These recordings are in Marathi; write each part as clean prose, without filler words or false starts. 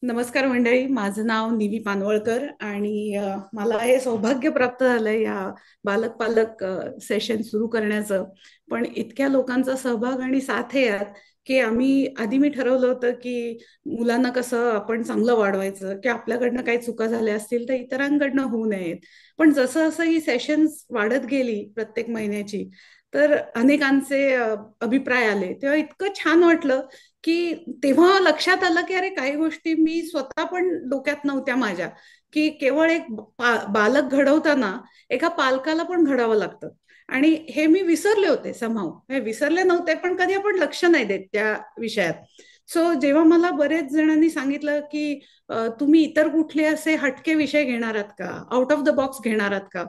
नमस्कार मंडळी, माझं नाव निवी पानवळकर आणि मला हे सौभाग्य प्राप्त झालंय या बालक पालक सेशन सुरू करण्याचं. पण इतक्या लोकांचा सहभाग आणि साथ आहे यात की आधी मी ठरवलं होतं की मुलांना कसं आपण चांगलं वाढवायचं, की आपल्याकडनं काही चुका झाल्या असतील तर इतरांकडनं होऊ नयेत. पण जसं जसं ही सेशन्स वाढत गेली प्रत्येक महिन्याची, तर अनेकांचे अभिप्राय आले तेव्हा इतकं छान वाटलं की तेव्हा लक्षात आलं की अरे काही गोष्टी मी स्वतः पण डोक्यात नव्हत्या माझ्या, की केवळ एक बालक घडवताना एका पालकाला पण घडावं लागतं. आणि हे मी विसरले होते, समहाव हे विसरले नव्हते पण कधी आपण लक्ष नाही देत त्या विषयात. सो जेव्हा मला बरेच जणांनी सांगितलं की तुम्ही इतर कुठले असे हटके विषय घेणार आहात का, आउट ऑफ द बॉक्स घेणार आहात का,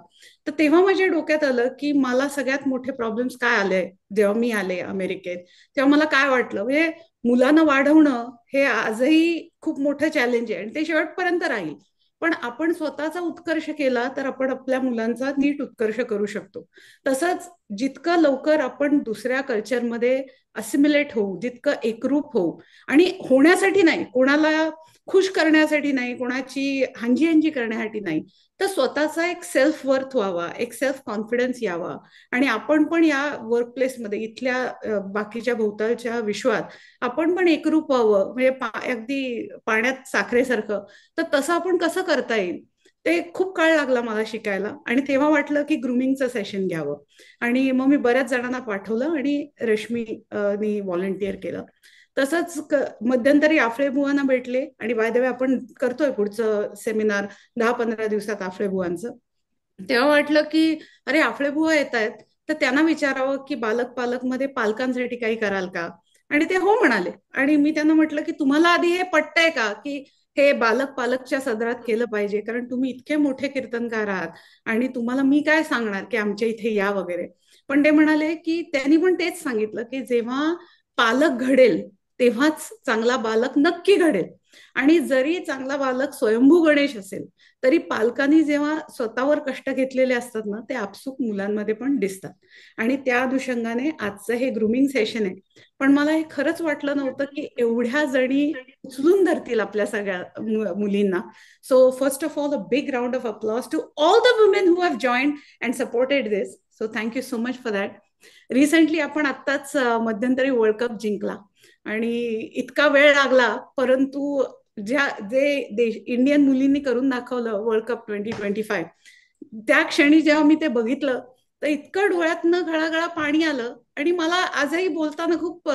तर तेव्हा माझ्या डोक्यात आलं की मला सगळ्यात मोठे प्रॉब्लेम्स काय आले जेव्हा मी आले अमेरिकेत. तेव्हा मला काय वाटलं, म्हणजे मुलांना वाढवणं हे आजही खूप मोठं चॅलेंज आहे आणि ते शेवटपर्यंत राहील. पण आपण स्वतःचा उत्कर्ष केला तर आपण आपल्या मुलांचा नीट उत्कर्ष करू शकतो. तसंच जितकं लवकर आपण दुसऱ्या कल्चरमध्ये असिमिलेट होऊ, जितकं एकरूप होऊ, आणि होण्यासाठी नाही, कोणाला खुश करण्यासाठी नाही, कोणाची हांजी हांजी करण्यासाठी नाही, तर स्वतःचा एक सेल्फ वर्थ व्हावा, एक सेल्फ कॉन्फिडन्स यावा. आणि आपण पण या वर्कप्लेसमध्ये इथल्या बाकीच्या भोवतालच्या विश्वात आपण पण एकरूप व्हावं, म्हणजे अगदी पाण्यात साखरेसारखं. तर तसं आपण कसं करता येईल ते खूप काळ लागला मला शिकायला. आणि तेव्हा वाटलं की ग्रुमिंगचं सेशन घ्यावं. आणि मग मी बऱ्याच जणांना पाठवलं आणि रश्मी नी व्हॉलंटिअर केलं. तसंच मध्यंतरी आफळे बुवांना भेटले, आणि बाय द वे आपण करतोय पुढचं सेमिनार 10-15 दिवसात आफळे बुवांचं. तेव्हा वाटलं की अरे आफळे बुवा येत आहेत, तर त्यांना विचारावं की बालक पालक मध्ये पालकांसाठी काही कराल का. आणि ते हो म्हणाले. आणि मी त्यांना म्हटलं की तुम्हाला आधी हे पटतंय का की हे बालक पालकच्या सदरात केलं पाहिजे, कारण तुम्ही इतके मोठे कीर्तनकार आहात आणि तुम्हाला मी काय सांगणार की आमच्या इथे या वगैरे. पण ते म्हणाले की त्यांनी पण तेच सांगितलं की जेव्हा पालक घडेल तेव्हाच चांगला बालक नक्की घडेल. आणि जरी चांगला बालक स्वयंभू गणेश असेल तरी पालकांनी जेव्हा स्वतःवर कष्ट घेतलेले असतात ना, ते आपसूक मुलांमध्ये पण दिसतात. आणि त्या अनुषंगाने आजचं हे ग्रुमिंग सेशन आहे. पण मला हे खरंच वाटलं नव्हतं की एवढ्या जणी उचलून धरतील आपल्या सगळ्या मुलींना. So first of all a big round of applause to all the women who have joined and supported this. So thank you so much for that. Recently आपण आत्ताच मध्यंतरी वर्ल्ड कप जिंकला. आणि इतका वेळ लागला, परंतु जे देश इंडियन मुलींनी करून दाखवलं वर्ल्ड कप 2025, त्या क्षणी जेव्हा मी ते बघितलं तर इतकं डोळ्यातनं घळाघळा पाणी आलं. आणि मला आजही बोलताना खूप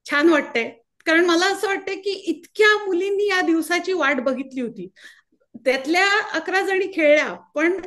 छान वाटतंय. कारण मला असं वाटतंय की इतक्या मुलींनी या दिवसाची वाट बघितली होती. त्यातल्या 11 जणी खेळल्या, पण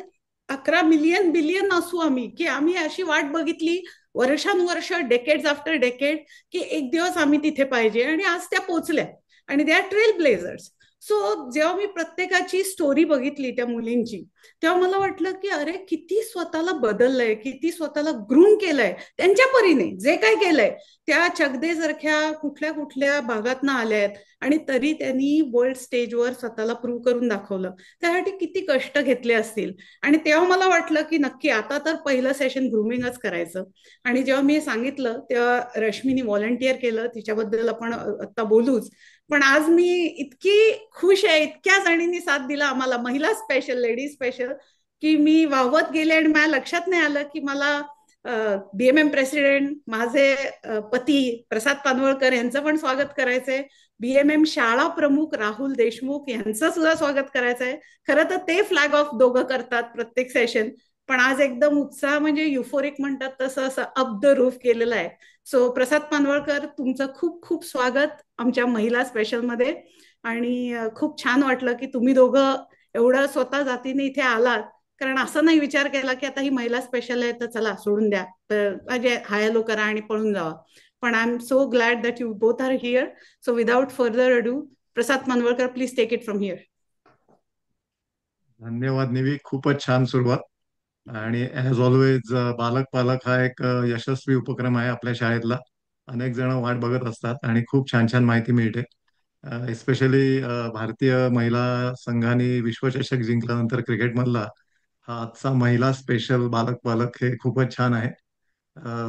11 मिलियन बिलियन असू आम्ही, की आम्ही अशी वाट बघितली वर्षानुवर्ष, डेकेड्स आफ्टर डेकेड, की एक दिवस आम्ही तिथे पाहिजे. आणि आज त्या पोचल्या. आणि they R trail blazers. So जेव्हा मी प्रत्येकाची स्टोरी बघितली त्या मुलींची, तेव्हा मला वाटलं की अरे किती स्वतःला बदललंय, किती स्वतःला ग्रूम केलंय त्यांच्या परीने, जे काय केलंय. त्या चकदेसारख्या कुठल्या कुठल्या भागातनं आल्या आहेत आणि तरी त्यांनी वर्ल्ड स्टेजवर स्वतःला प्रूव्ह करून दाखवलं. त्यासाठी किती कष्ट घेतले असतील. आणि तेव्हा मला वाटलं की नक्की आता तर पहिलं सेशन ग्रुमिंगच करायचं. आणि जेव्हा मी हे सांगितलं तेव्हा रश्मीनी व्हॉलंटिअर केलं, तिच्याबद्दल आपण आता बोलूच. पण आज मी इतकी खुश आहे, इतक्या जणींनी साथ दिला आम्हाला, महिला स्पेशल, लेडीज स्पेशल, की मी वावत गेले. आणि माझ्या लक्षात नाही आलं की मला बीएमएम प्रेसिडेंट, माझे पती प्रसाद पानवळकर यांचं पण स्वागत करायचंय. बीएमएम शाळा प्रमुख राहुल देशमुख यांचं सुद्धा स्वागत करायचंय. खरं तर ते फ्लॅग ऑफ दोघं करतात प्रत्येक सेशन. पण आज एकदम उत्साह, म्हणजे युफोरिक म्हणतात तसं, असं अप द रूफ केलेलं आहे. सो प्रसाद पानवळकर, तुमचं खूप खूप स्वागत आमच्या महिला स्पेशलमध्ये. आणि खूप छान वाटलं की तुम्ही दोघं एवढं स्वतः जातीने इथे आलात. कारण असं नाही विचार केला की आता ही महिला स्पेशल आहे तर चला सोडून द्या, तर म्हणजे हाय हॅलो करा आणि पळून जावा. पण I am so glad that you both are here. So without further ado, Prasad Manavalkar, please take it from here. धन्यवाद निवी, खूपच छान सुरुवात. आणि ॲज ऑलवेज बालक पालक हा एक यशस्वी उपक्रम आहे आपल्या शाळेतला. अनेक जण वाट बघत असतात आणि खूप छान छान माहिती मिळते. एस्पेशली भारतीय महिला संघाने विश्वचषक जिंकल्यानंतर क्रिकेटमधला हा आजचा महिला स्पेशल बालक पालक हे खूपच छान आहे.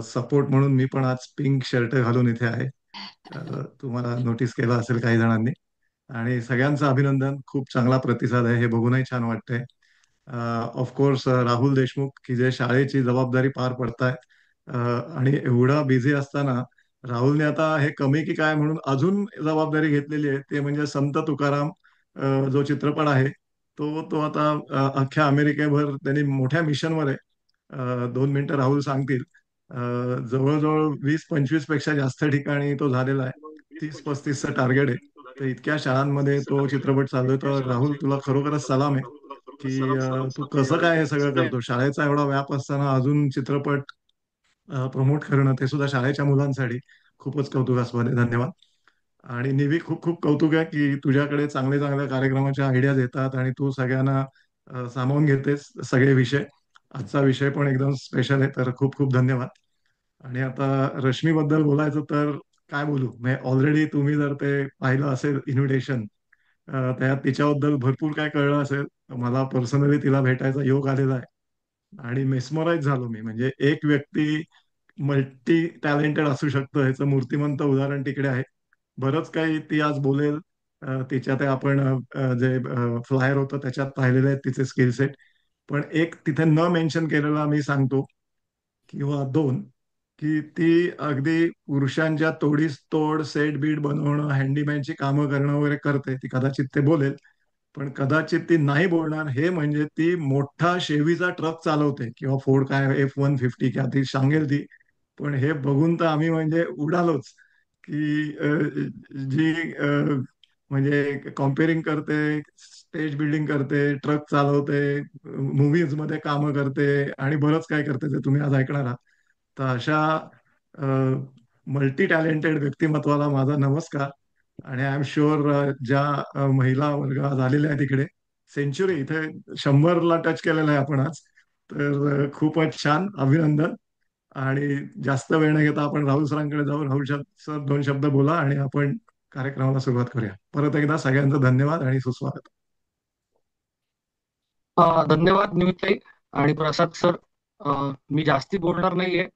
सपोर्ट म्हणून मी पण आज पिंक शर्ट घालून इथे आहे. तुम्हाला नोटीस केलं असेल काही जणांनी. आणि सगळ्यांचं अभिनंदन, खूप चांगला प्रतिसाद आहे, हे बघूनही छान वाटतंय. ऑफकोर्स राहुल देशमुख की जे शाळेची जबाबदारी पार पडतायत, आणि एवढा बिझी असताना राहुलने आता हे कमी की काय म्हणून अजून जबाबदारी घेतलेली आहे, ते म्हणजे संत तुकाराम जो चित्रपट आहे, तो आता अख्ख्या अमेरिकेभर त्यांनी मोठ्या मिशनवर आहे. 2 मिनिटं राहुल सांगतील. जवळजवळ 20-25 पेक्षा जास्त ठिकाणी तो झालेला आहे. 30-35चं टार्गेट आहे. तर इतक्या शाळांमध्ये तो चित्रपट चालू आहे. तर राहुल, तुला खरोखरच सलाम आहे की तू कसं काय हे सगळं करतो. शाळेचा एवढा व्याप असताना अजून चित्रपट प्रमोट करणं, ते सुद्धा शाळेच्या मुलांसाठी, खूपच कौतुकास्पद आहे. धन्यवाद. आणि निवी, खूप खूप कौतुक आहे की तुझ्याकडे चांगल्या चांगल्या कार्यक्रमाच्या आयडियाज येतात आणि तू सगळ्यांना सामावून घेतेस सगळे विषय. आजचा विषय पण एकदम स्पेशल आहे, तर खूप खूप धन्यवाद. आणि आता रश्मीबद्दल बोलायचं तर काय बोलू, म्हणजे ऑलरेडी तुम्ही जर ते पाहिलं असेल इन्व्हिटेशन, त्यात तिच्याबद्दल भरपूर काय कळलं असेल. मला पर्सनली तिला भेटायचा योग आलेला आहे आणि मेस्मराईज झालो मी. म्हणजे एक व्यक्ती मल्टी टॅलेंटेड असू शकतं ह्याचं मूर्तिमंत उदाहरण तिकडे आहे. बरंच काही ती आज बोलेल. तिच्या ते आपण जे फ्लायर होतं त्याच्यात पाहिलेले आहेत तिचे स्किल सेट. पण एक तिथे न मेन्शन केलेला मी सांगतो, किंवा दोन, की ती अगदी पुरुषांच्या तोडीस तोड सेट बीट बनवणं, हँडीमॅनची कामं करणं वगैरे करते. ती कदाचित ते बोलेल, पण कदाचित ती नाही बोलणार हे म्हणजे ती मोठा शेवीचा ट्रक चालवते, किंवा फोर्ड काय F-150 क्या ती सांगेल ती. पण हे बघून तर आम्ही म्हणजे उडालोच, की जी म्हणजे कॉम्पेअरिंग करते, स्टेज बिल्डिंग करते, ट्रक चालवते, मूवीज मध्ये कामं करते आणि बरंच काय करते जे तुम्ही आज ऐकणार आहात. तर अशा मल्टी टॅलेंटेड व्यक्तिमत्वाला माझा नमस्कार. आणि आय एम शुअर ज्या महिला वर्ग आज आलेल्या आहेत तिकडे, सेंचुरी इथे 100ला टच केलेलं आहे आपण आज. तर खूपच छान, अभिनंदन. आणि जास्त वेळ न घेता आपण राहुल सरांकडे जाऊ. राहुल सर, 2 शब्द बोला आणि आपण कार्यक्रमाला सुरुवात करूया. परत एकदा सगळ्यांचं धन्यवाद आणि सुस्वागत. धन्यवाद निमित्ताई आणि प्रसाद सर. मी जास्ती बोलणार नाहीये.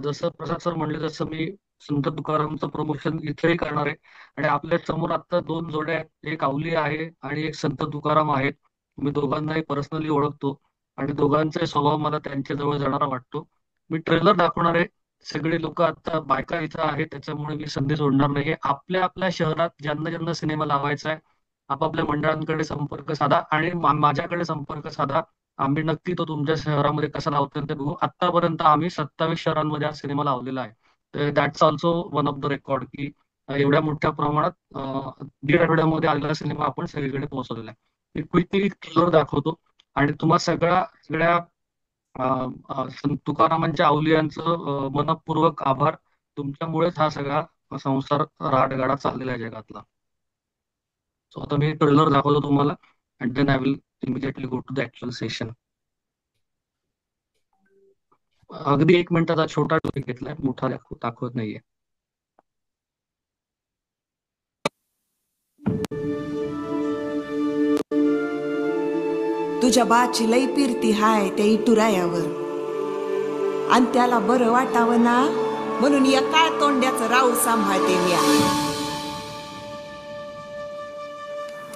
जसं प्रसाद सर म्हणले तसं मी संत तुकारामचं प्रमोशन इथेही करणार आहे. आणि आपल्या समोर आता दोन जोड्या आहेत, एक आवली आहे आणि एक संत तुकाराम आहेत. मी दोघांनाही पर्सनली ओळखतो आणि दोघांचा स्वभाव मला त्यांच्या जवळ जाणारा वाटतो. मी ट्रेलर दाखवणार आहे. सगळे लोक आता बायका इथं आहेत त्याच्यामुळे मी संधी सोडणार नाही. आपल्या आपल्या शहरात ज्यांना ज्यांना सिनेमा लावायचा आहे आपापल्या मंडळांकडे संपर्क साधा आणि माझ्याकडे संपर्क साधा. आम्ही नक्की तो तुमच्या शहरामध्ये कसा लावतो ते बघू. आतापर्यंत आम्ही 27 शहरांमध्ये हा सिनेमा लावलेला आहे. तर that's also one of the record की एवढ्या मोठ्या प्रमाणात 1.5 आठवड्यामध्ये आलेला सिनेमा आपण सगळीकडे पोहोचवलेला आहे. मी क्विकली ट्रेलर दाखवतो आणि तुम्हा सगळ्या तुकारामांच्या अवलियांचं मनपूर्वक आभार. तुमच्यामुळेच हा सगळा संसार राडगाडा चाललेला आहे जगातला. सो आता मी ट्रेलर दाखवतो तुम्हाला and then I will immediately go to the actual session. अगदी 1 मिनिटाचा छोटा टॉपिक घेतलाय, मोठा दाखवत नाहीये. तुझ्या बाची लई पिरती हाय त्या इटुरायावर, आणि त्याला बरं वाटावं ना म्हणून या काळ तोंड्याचं राऊळ सांभाळते मी.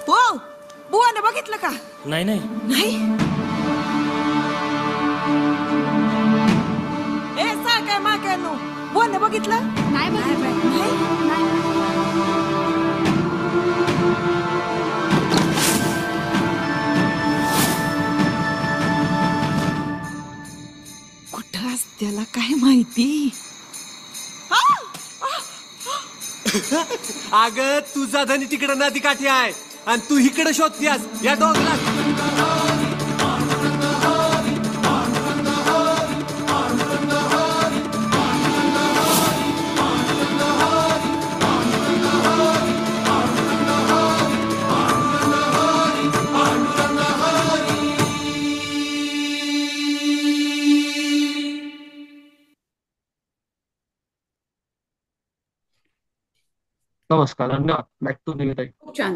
हो, बुवाने बघितलं का? नाही नाही. नाही. ए सा काय मा काय नो, बुवाने बघितलं नाही बघितलं. नाही. कुठं त्याला काय माहिती? अग तुझा धनी तिकडे नदी काठी आहे आणि तू इकडे शोधतेस या डोंगरात. नमस्कार, धन्यवाद. बॅक टू निवेदाई. खूप छान,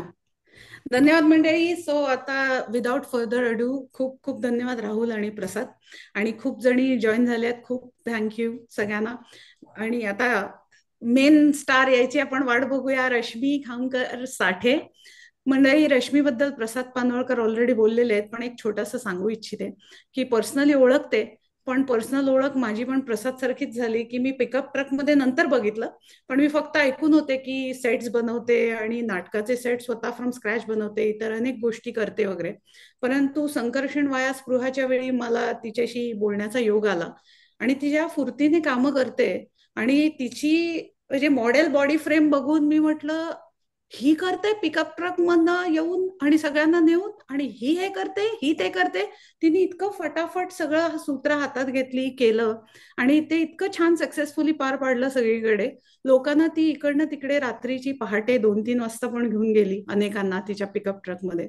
धन्यवाद मंडळी. सो आता विदाउट फर्दर अडू, खूप खूप धन्यवाद राहुल आणि प्रसाद. आणि खूप जणी जॉईन झाल्यात, खूप थँक्यू सगळ्यांना. आणि आता मेन स्टार यायची आपण वाट बघूया, रश्मी खामकर साठे. मंडळी, रश्मीबद्दल प्रसाद पानवळकर ऑलरेडी बोललेले आहेत, पण एक छोटंसं सांगू इच्छिते की पर्सनली ओळखते, पण पर्सनल ओळख माझी पण प्रसाद सारखीच झाली की मी पिकअप ट्रक मध्ये नंतर बघितलं, पण मी फक्त ऐकून होते की सेट्स बनवते आणि नाटकाचे सेट स्वतः फ्रॉम स्क्रॅच बनवते, इतर अनेक गोष्टी करते वगैरे. परंतु संकर्षण वाया स्पृहाच्या वेळी मला तिच्याशी बोलण्याचा योग आला आणि ती ज्या फुर्तीने कामं करते आणि तिची म्हणजे मॉडेल बॉडी फ्रेम बघून मी म्हटलं, ही करते पिकअप ट्रक मधनं येऊन आणि सगळ्यांना नेऊन, आणि ही हे करते, ही ते करते. तिने इतकं फटाफट सगळं सूत्र हातात घेतली, केलं, आणि ते इतकं छान सक्सेसफुली पार पाडलं सगळीकडे. लोकांना ती इकडनं तिकडे रात्रीची पहाटे 2-3 वाजता पण घेऊन गेली अनेकांना तिच्या पिकअप ट्रकमध्ये.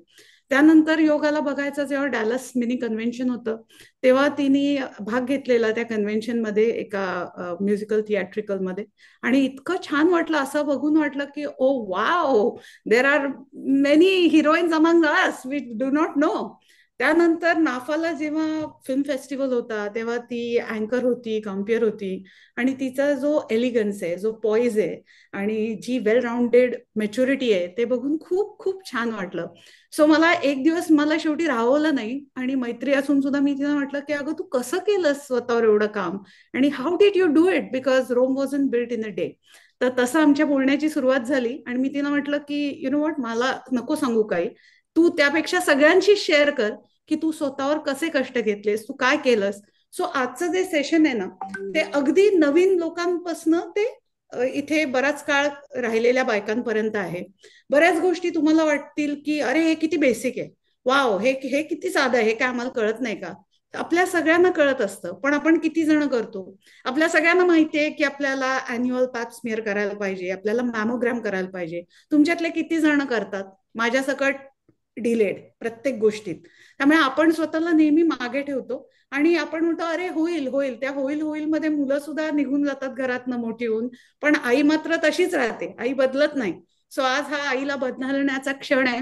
त्यानंतर योगाला बघायचं जेव्हा डॅलस मिनी कन्व्हेन्शन होतं, तेव्हा तिने भाग घेतलेला त्या कन्व्हेन्शन मध्ये एका म्युझिकल थिएट्रिकल मध्ये. आणि इतकं छान वाटलं, असं बघून वाटलं की oh wow, there are many heroines among us we do not know. त्यानंतर नाफाला जेव्हा फिल्म फेस्टिवल होता तेव्हा ती अँकर होती, कम्पियर होती, आणि तिचा जो एलिगन्स आहे, जो पॉइज आहे, आणि जी वेल राऊंडेड मॅच्युरिटी आहे, ते बघून खूप खूप छान वाटलं. सो मला एक दिवस मला शेवटी राहवलं नाही, आणि मैत्री असून सुद्धा मी तिला म्हटलं की अगं तू कसं केलंस स्वतःवर एवढं काम, आणि how did you do it, because Rome wasn't built in a day. तर तसं आमच्या बोलण्याची सुरुवात झाली, आणि मी तिला म्हटलं की यु नो वॉट, मला नको सांगू काही, तू त्यापेक्षा सगळ्यांशी शेअर कर की तू स्वतःवर कसे कष्ट घेतलेस, तू काय केलंस. सो आजचं जे सेशन आहे ना, ते अगदी नवीन लोकांपासून ते इथे बराच काळ राहिलेल्या बायकांपर्यंत आहे. बऱ्याच गोष्टी तुम्हाला वाटतील की अरे हे किती बेसिक आहे, वाव, हे हे किती साधं आहे, हे काय आम्हाला कळत नाही का. आपल्या सगळ्यांना कळत असतं, पण आपण किती जण करतो. आपल्या सगळ्यांना माहितीये की आपल्याला अॅन्युअल पॅप स्मिअर करायला पाहिजे, आपल्याला मॅमोग्राम करायला पाहिजे. तुमच्यातले किती जण करतात, माझ्या सकट डिलेड प्रत्येक गोष्टीत. त्यामुळे आपण स्वतःला नेहमी मागे ठेवतो, आणि आपण म्हणतो अरे होईल होईल, त्या होईल होईल मध्ये मुलं सुद्धा निघून जातात घरातनं मोठी होऊन, पण आई मात्र तशीच राहते, आई बदलत नाही. सो आज हा आईला बदलण्याचा क्षण आहे.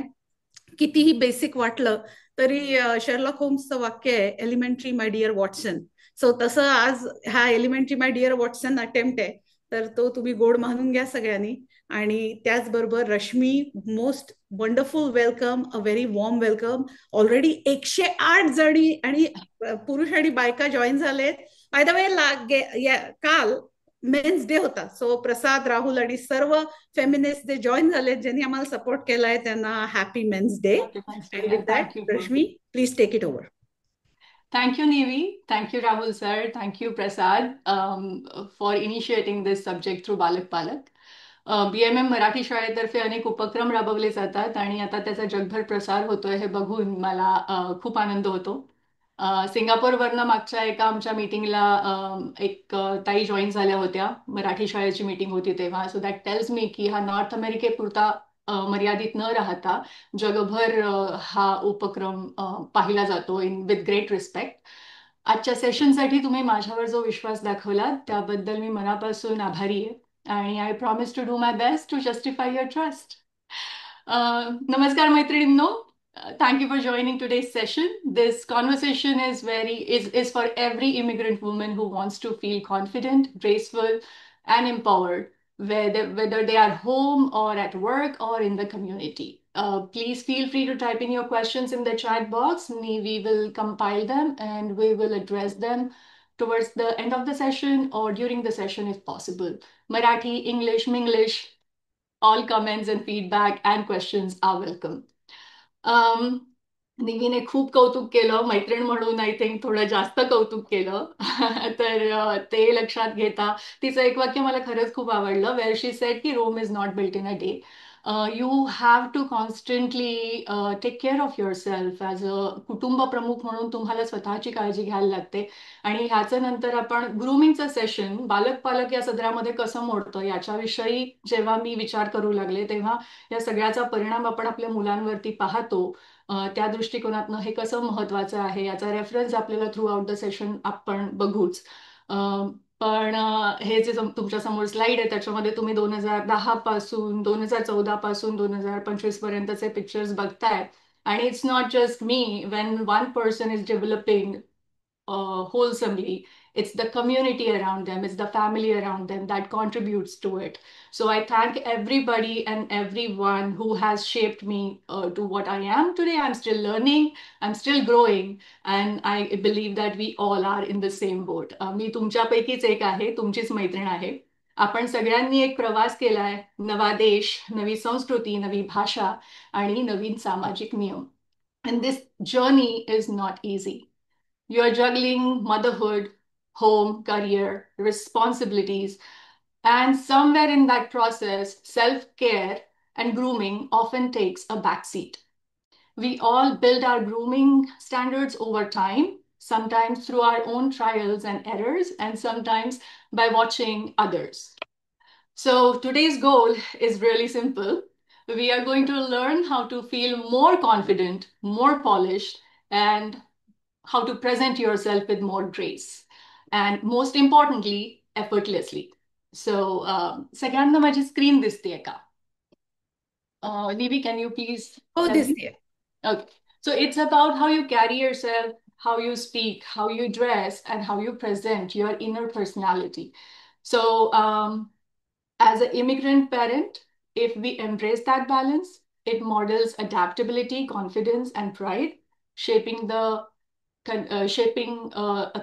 कितीही बेसिक वाटलं तरी शर्लॉक होम्सचं वाक्य आहे, elementary my dear Watson. So तसं आज हा elementary my dear Watson attempt आहे, तर तो तुम्ही गोड मानून घ्या सगळ्यांनी. आणि त्याचबरोबर Rashmi, most wonderful welcome, a very warm welcome. Already 108 जणी आणि पुरुष आणि बायका जॉईन झालेत. बाय द वे, काल मेन्स डे होता, सो प्रसाद, राहुल आणि सर्व फेमिनिस्ट जे जॉईन झालेत, ज्यांनी आम्हाला सपोर्ट केलाय, त्यांना happy men's day. Happy Wednesday, and with and that, thank you for Rashmi, please take it over. thank you, Nevi. Thank you, Rahul sir. Thank you, Prasad, for initiating this subject through Balak Palak. BMM Marathi शाळेतर्फे अनेक उपक्रम राबवले जातात आणि आता त्याचा जगभर प्रसार होतोय हे बघून मला खूप आनंद होतो. सिंगापूरवरनं मागच्या एका आमच्या मीटिंगला एक ताई जॉईन झाल्या होत्या. मराठी शाळेची मीटिंग होती तेव्हा. सो दॅट टेल्स मी की हा नॉर्थ अमेरिकेपुरता मर्यादित न राहता जगभर हा उपक्रम पाहिला जातो इन विथ ग्रेट रिस्पेक्ट. आजच्या सेशनसाठी तुम्ही माझ्यावर जो विश्वास दाखवला त्याबद्दल मी मनापासून आभारी आहे. आणि I promise to do my best to justify your trust. नमस्कार मैत्रिणींनो. Thank you for joining today's session. This conversation is for every immigrant woman who wants to feel confident, graceful, and empowered, whether they are home or at work or in the community. Please feel free to type in your questions in the chat box. We will compile them and we will address them towards the end of the session or during the session if possible. Marathi, English, Minglish, all comments and feedback and questions are welcome. निवीने खूप कौतुक केलं, मैत्रीण म्हणून आय थिंक थोडं जास्त कौतुक केलं. तर ते लक्षात घेता तिचं एक वाक्य मला खरंच खूप आवडलं, वेअर शी सेड की Rome is not built in a day. You have to constantly take care of yourself. As a कुटुंब प्रमुख म्हणून तुम्हाला स्वतःची काळजी घ्यायला लागते. आणि ह्याचं नंतर आपण ग्रूमिंगचं सेशन बालक पालक या सदरामध्ये कसं मोडतं याच्याविषयी जेव्हा मी विचार करू लागले तेव्हा या सगळ्याचा परिणाम आपण आपल्या मुलांवरती पाहतो. त्या दृष्टिकोनातनं हे कसं महत्वाचं आहे याचा रेफरन्स आपल्याला थ्रू आउट द सेशन आपण बघूच. पण हे जे तुमच्या समोर स्लाइड आहे त्याच्यामध्ये तुम्ही 2010 पासून 2014 पासून 2025 पर्यंतचे पिक्चर्स बघताय. आणि it's not just me. Wien one person is developing wholesomely, It's the community around them, it's the family around them that contributes to it. So I thank everybody and everyone who has shaped me to what I am today. I'm still learning, I'm still growing, and I believe that we all are in the same boat. मी तुमच्यापैकीच एक आहे, तुमचीच मैत्रीण आहे. आपण सगळ्यांनी एक प्रवास केलाय, नवा देश, नवी संस्कृती, नवी भाषा आणि नवीन सामाजिक नियम. And this journey is not easy. You're juggling motherhood, home, career, responsibilities, and somewhere in that process, self-care and grooming often takes a backseat. We all build our grooming standards over time, sometimes through our own trials and errors, and sometimes by watching others. So today's goal is really simple. We are going to learn how to feel more confident, more polished, and how to present yourself with more grace. And most importantly, effortlessly. So, सगळ्यांना माझी स्क्रीन दिसते का? Nivi, can you please हो, tell me? दिसते. Okay. So it's about how you carry yourself, how you speak, how you dress, and how you present your inner personality. So, as an immigrant parent, if we embrace that balance, it models adaptability, confidence, and pride, shaping a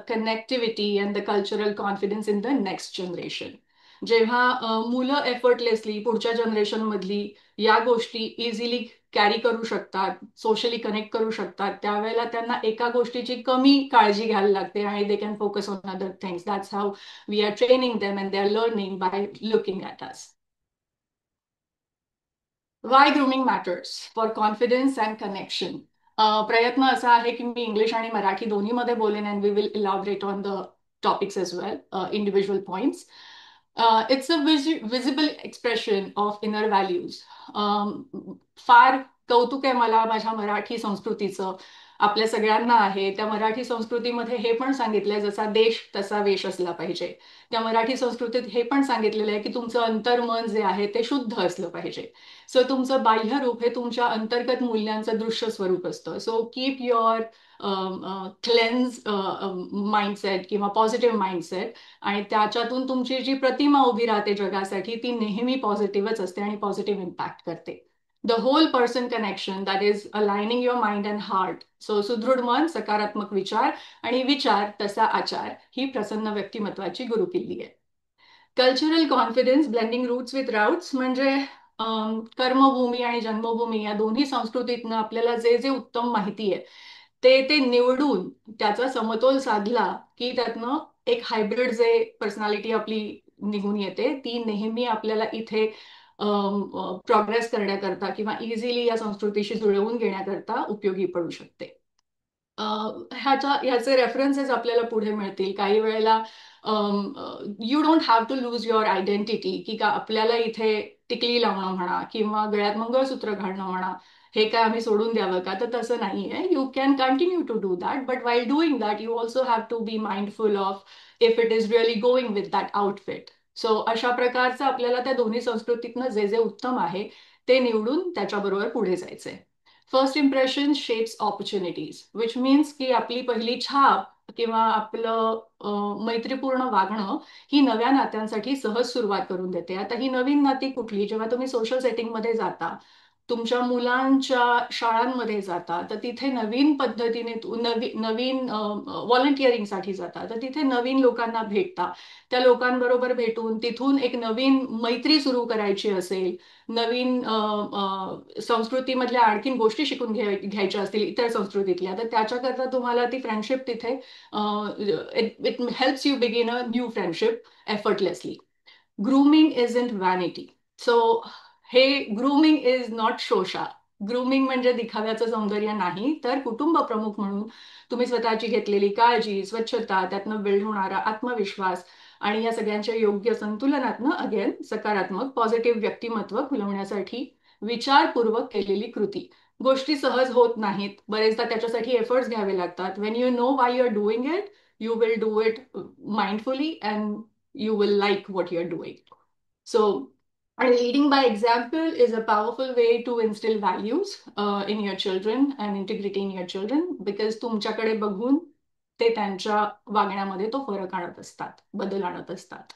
connectivity and the cultural confidence in the next generation. जेव्हा मुलं एफर्टलेसली पुढच्या जनरेशन मधली या गोष्टी इझिली कॅरी करू शकतात, सोशली कनेक्ट करू शकतात, त्यावेळेला त्यांना एका गोष्टीची कमी काळजी घ्यायला लागते आणि they can focus on other things. That's how we are training them and they are learning by looking at us. Why grooming matters for confidence and connection. प्रयत्न असा आहे की मी इंग्लिश आणि मराठी दोन्हीमध्ये बोलेन and we will elaborate on the topics as well, individual points. It's a visible expression of inner values. फार कौतुक आहे मला माझ्या मराठी संस्कृतीचं, आपल्या सगळ्यांना आहे. त्या मराठी संस्कृतीमध्ये हे पण सांगितलंय, जसा देश तसा वेश असला पाहिजे. त्या मराठी संस्कृतीत हे पण सांगितलेलं आहे की तुमचं अंतर्मन जे आहे ते शुद्ध असलं पाहिजे. सो तुमचं बाह्य रूप हे तुमच्या अंतर्गत मूल्यांचं दृश्य स्वरूप असतं. So keep your clans mindset किंवा पॉझिटिव्ह माइंडसेट, आणि त्याच्यातून तुमची जी प्रतिमा उभी राहते जगासाठी ती नेहमी पॉझिटिव्हच असते आणि पॉझिटिव्ह इम्पॅक्ट करते. The whole person connection, that is aligning your mind and heart. So सुदृढ मन, सकारात्मक विचार आणि विचार तसा आचार ही प्रसन्न व्यक्तिमत्वाची गुरुकिल्ली आहे. Cultural confidence, blending roots with routes, म्हणजे कर्मभूमी आणि जन्मभूमी या दोन्ही संस्कृतीतनं आपल्याला जे जे उत्तम माहिती आहे ते निवडून त्याचा समतोल साधला की त्यातनं एक हायब्रिड जे पर्सनॅलिटी आपली निघून येते, ती नेहमी आपल्याला इथे प्रोग्रेस करण्याकरता किंवा इझिली या संस्कृतीशी जुळवून घेण्याकरता उपयोगी पडू शकते. ह्याचे रेफरन्सेस आपल्याला पुढे मिळतील. काही वेळेला you don't have to lose your identity, की का आपल्याला इथे टिकली लावणं म्हणा किंवा गळ्यात मंगळसूत्र घालणं म्हणा हे काय आम्ही सोडून द्यावं का, तर तसं नाहीये. You can continue to do that, but while doing that you also have to be mindful of if it is really going with that outfit. So अशा प्रकारचं आपल्याला त्या दोन्ही संस्कृतीतनं जे जे उत्तम आहे ते निवडून त्याच्याबरोबर पुढे जायचंय. First impression shapes opportunities, which means की आपली पहिली छाप किंवा आपलं मैत्रीपूर्ण वागणं ही नव्या नात्यांसाठी सहज सुरुवात करून देते. आता ही नवीन नाती कुठली, जेव्हा तुम्ही सोशल सेटिंगमध्ये जाता, तुमच्या मुलांच्या शाळांमध्ये जाता, तर तिथे नवीन पद्धतीने नवीन व्हॉलंटिअरिंगसाठी जाता, तर तिथे नवीन लोकांना भेटता. त्या लोकांबरोबर भेटून तिथून एक नवीन मैत्री सुरू करायची असेल, नवीन संस्कृतीमधल्या आणखीन गोष्टी शिकून घ्यायच्या असतील इतर संस्कृतीतल्या, तर त्याच्याकरता तुम्हाला ती फ्रेंडशिप तिथे it helps you begin a new friendship effortlessly. Grooming is in vanity. So हे ग्रूमिंग इज नॉट शोषा. ग्रूमिंग म्हणजे दिखाव्याचं सौंदर्य नाही, तर कुटुंब प्रमुख म्हणून तुम्ही स्वतःची घेतलेली काळजी, स्वच्छता, त्यातनं बिल्ड होणारा आत्मविश्वास आणि या सगळ्यांच्या योग्य संतुलनातनं अगेन सकारात्मक पॉझिटिव्ह व्यक्तिमत्व खुलवण्यासाठी विचारपूर्वक केलेली कृती. गोष्टी सहज होत नाहीत, बरेचदा त्याच्यासाठी एफर्ट्स घ्यावे लागतात. When you know why you are doing it, you will do it mindfully and you will like what you are doing. So and leading by example is a powerful way to instill values in your children and integrity in your children, because तुमच्याकडे बघून ते त्यांच्या वागण्यामध्ये तो फरक आणत असतात, बदल आणत असतात.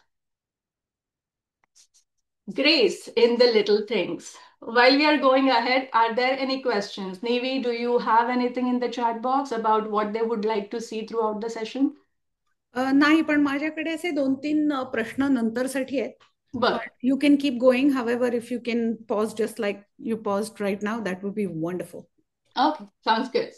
Grace in the little things. While we are going ahead, are there any questions? Nevi, do you have anything in the chat box about what they would like to see throughout the session? नाही, पण माझ्याकडे असे 2-3 प्रश्न नंतरसाठी आहेत. But But you can keep going. However, if you can pause just like you paused right now, that would be wonderful. okay, sounds good.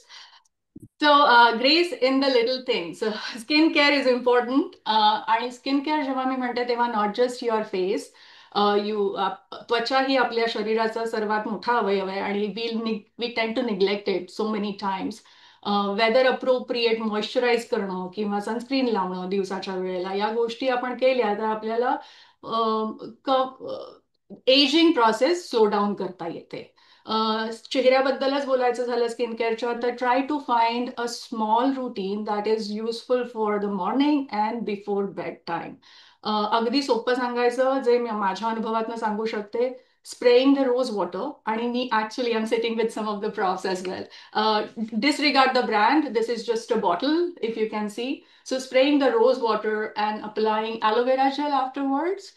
So, grace in the little things. Skincare is important. आणि skincare जेव्हा मी म्हणते तेव्हा not just your face. त्वचा ही आपल्या शरीराचा सर्वात मोठा अवयव आहे आणि we tend to neglect it so many times. Whether appropriate moisturise करणं किंवा सनस्क्रीन लावणं दिवसाच्या वेळेला या गोष्टी आपण केल्या तर आपल्याला एजिंग प्रोसेस स्लो डाऊन करता येते. चेहऱ्याबद्दलच बोलायचं झालं स्किन केअरच्या तर try to find a small routine that is useful for the morning and before bed time. अगदी सोपं सांगायचं जे मी माझ्या अनुभवातनं सांगू शकते, spraying the rose water. आणि मी actually I'm sitting with some of the props as well. Disregard the brand. This is just a bottle, if you can see. So spraying the rose water and applying aloe vera gel afterwards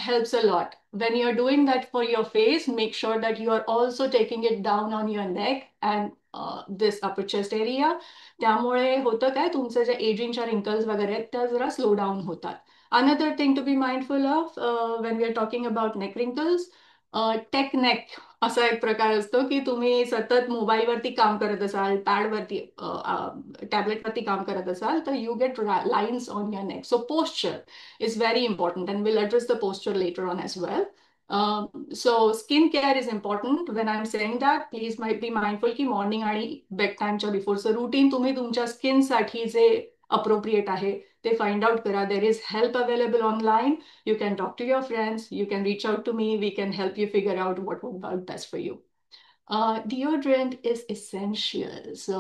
helps a lot. When you're doing that for your face, make sure that you are also taking it down on your neck and this upper chest area. त्यामुळे होतं काय तुमचे जे एजिंगच्या रिंकल्स वगैरे आहेत त्या जरा स्लो डाऊन होतात. Another thing to be mindful of when we are talking about neck wrinkles, tech neck असा एक प्रकार असतो की तुम्ही सतत मोबाईलवरती काम करत असाल, पॅडवरती टॅबलेटवरती काम करत असाल तर you get lines on your neck. So posture is very important and we'll address the posture later on as well. So skin care is important. When I'm saying that, please might be mindful की मॉर्निंग आणि बेड टाइमच्या बिफोरचं रुटीन तुम्ही तुमच्या स्किनसाठी जे अप्रोप्रिएट आहे ते फाइंड आउट करा. There is help available online. You can talk to your friends. You can reach out to me. We can help you figure out what would work best for you. Deodorant is essential. So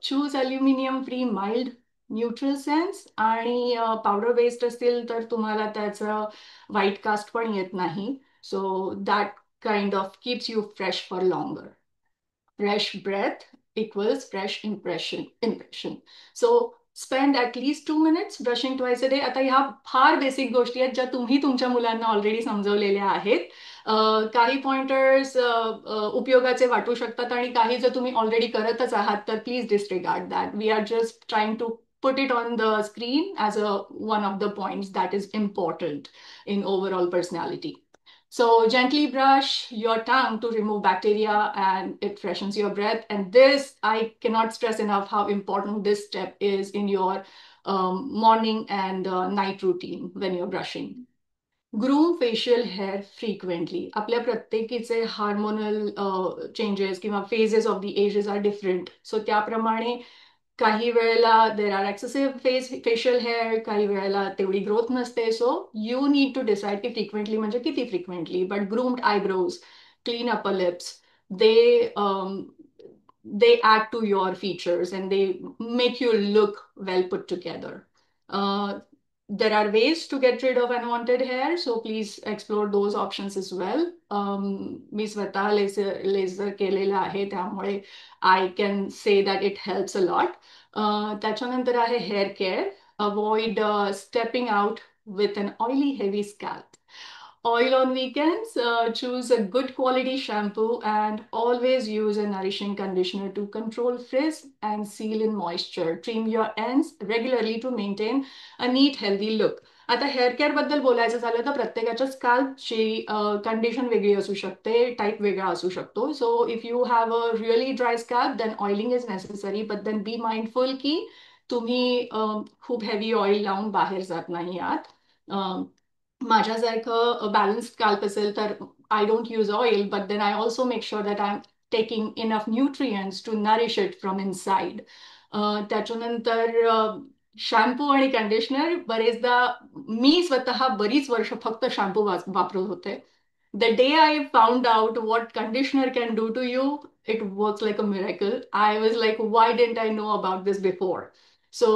choose aluminum-free, mild, neutral scents. आणि पावडर बेस्ड असतील तर तुम्हाला त्याचं व्हाईट कास्ट पण येत नाही. So that kind of keeps you fresh for longer. Fresh breath equals fresh impression. So spend at least 2 minutes brushing twice a day. आता ह्या फार बेसिक गोष्टी आहेत ज्या तुम्ही तुमच्या मुलांना ऑलरेडी समजवलेल्या आहेत. काही पॉइंटर्स उपयोगाचे वाटू शकतात आणि काही जर तुम्ही ऑलरेडी करतच आहात तर please disregard that. We are just trying to put it on the screen as one of the points that is important in overall personality. So gently brush your tongue to remove bacteria and it freshens your breath. And this, I cannot stress enough how important this step is in your morning and night routine when you're brushing. Groom facial hair frequently. आपल्या प्रत्येकीचे हार्मोनल चेंजेस किंवा phases of the ages are different. So त्याप्रमाणे काही वेळेला there are excessive facial hair, काही वेळेला तेवढी ग्रोथ नसते. So you need to decide की फ्रिक्वेंटली म्हणजे किती frequently. But groomed eyebrows, clean upper lips, they add to your features and they make you look well put together. There are ways to get rid of unwanted hair, so please explore those options as well. मी स्वतः लेझर केलेलं आहे त्यामुळे I can say that it helps a lot. त्याच्यानंतर आहे hair care. Avoid stepping out with an oily heavy scalp. Oil on weekends, choose a good quality shampoo and always use a nourishing conditioner to control frizz and seal in moisture. Trim your ends regularly to maintain a neat, healthy look. आता हेअर केअर बद्दल बोलायचं झालं तर प्रत्येकाच्या स्कॅल्पची कंडिशन वेगळी असू शकते, टाईप वेगळा असू शकतो. So if you have a really dry scalp then oiling is necessary, but then be mindful की तुम्ही खूप हेवी ऑइल लावून बाहेर जात नाही आहात. माझ्यासारखं बॅलन्स स्कॅल्प असेल तर I don't use oil, but then I also make sure that I am taking enough nutrients to nourish it from inside. त्याच्यानंतर शॅम्पू आणि कंडिशनर. बरेचदा मी स्वतः बरीच वर्ष फक्त शॅम्पू वापरत होते. The day I found out what conditioner can do to you, it works like a miracle. I was like, why didn't I know about this before? So,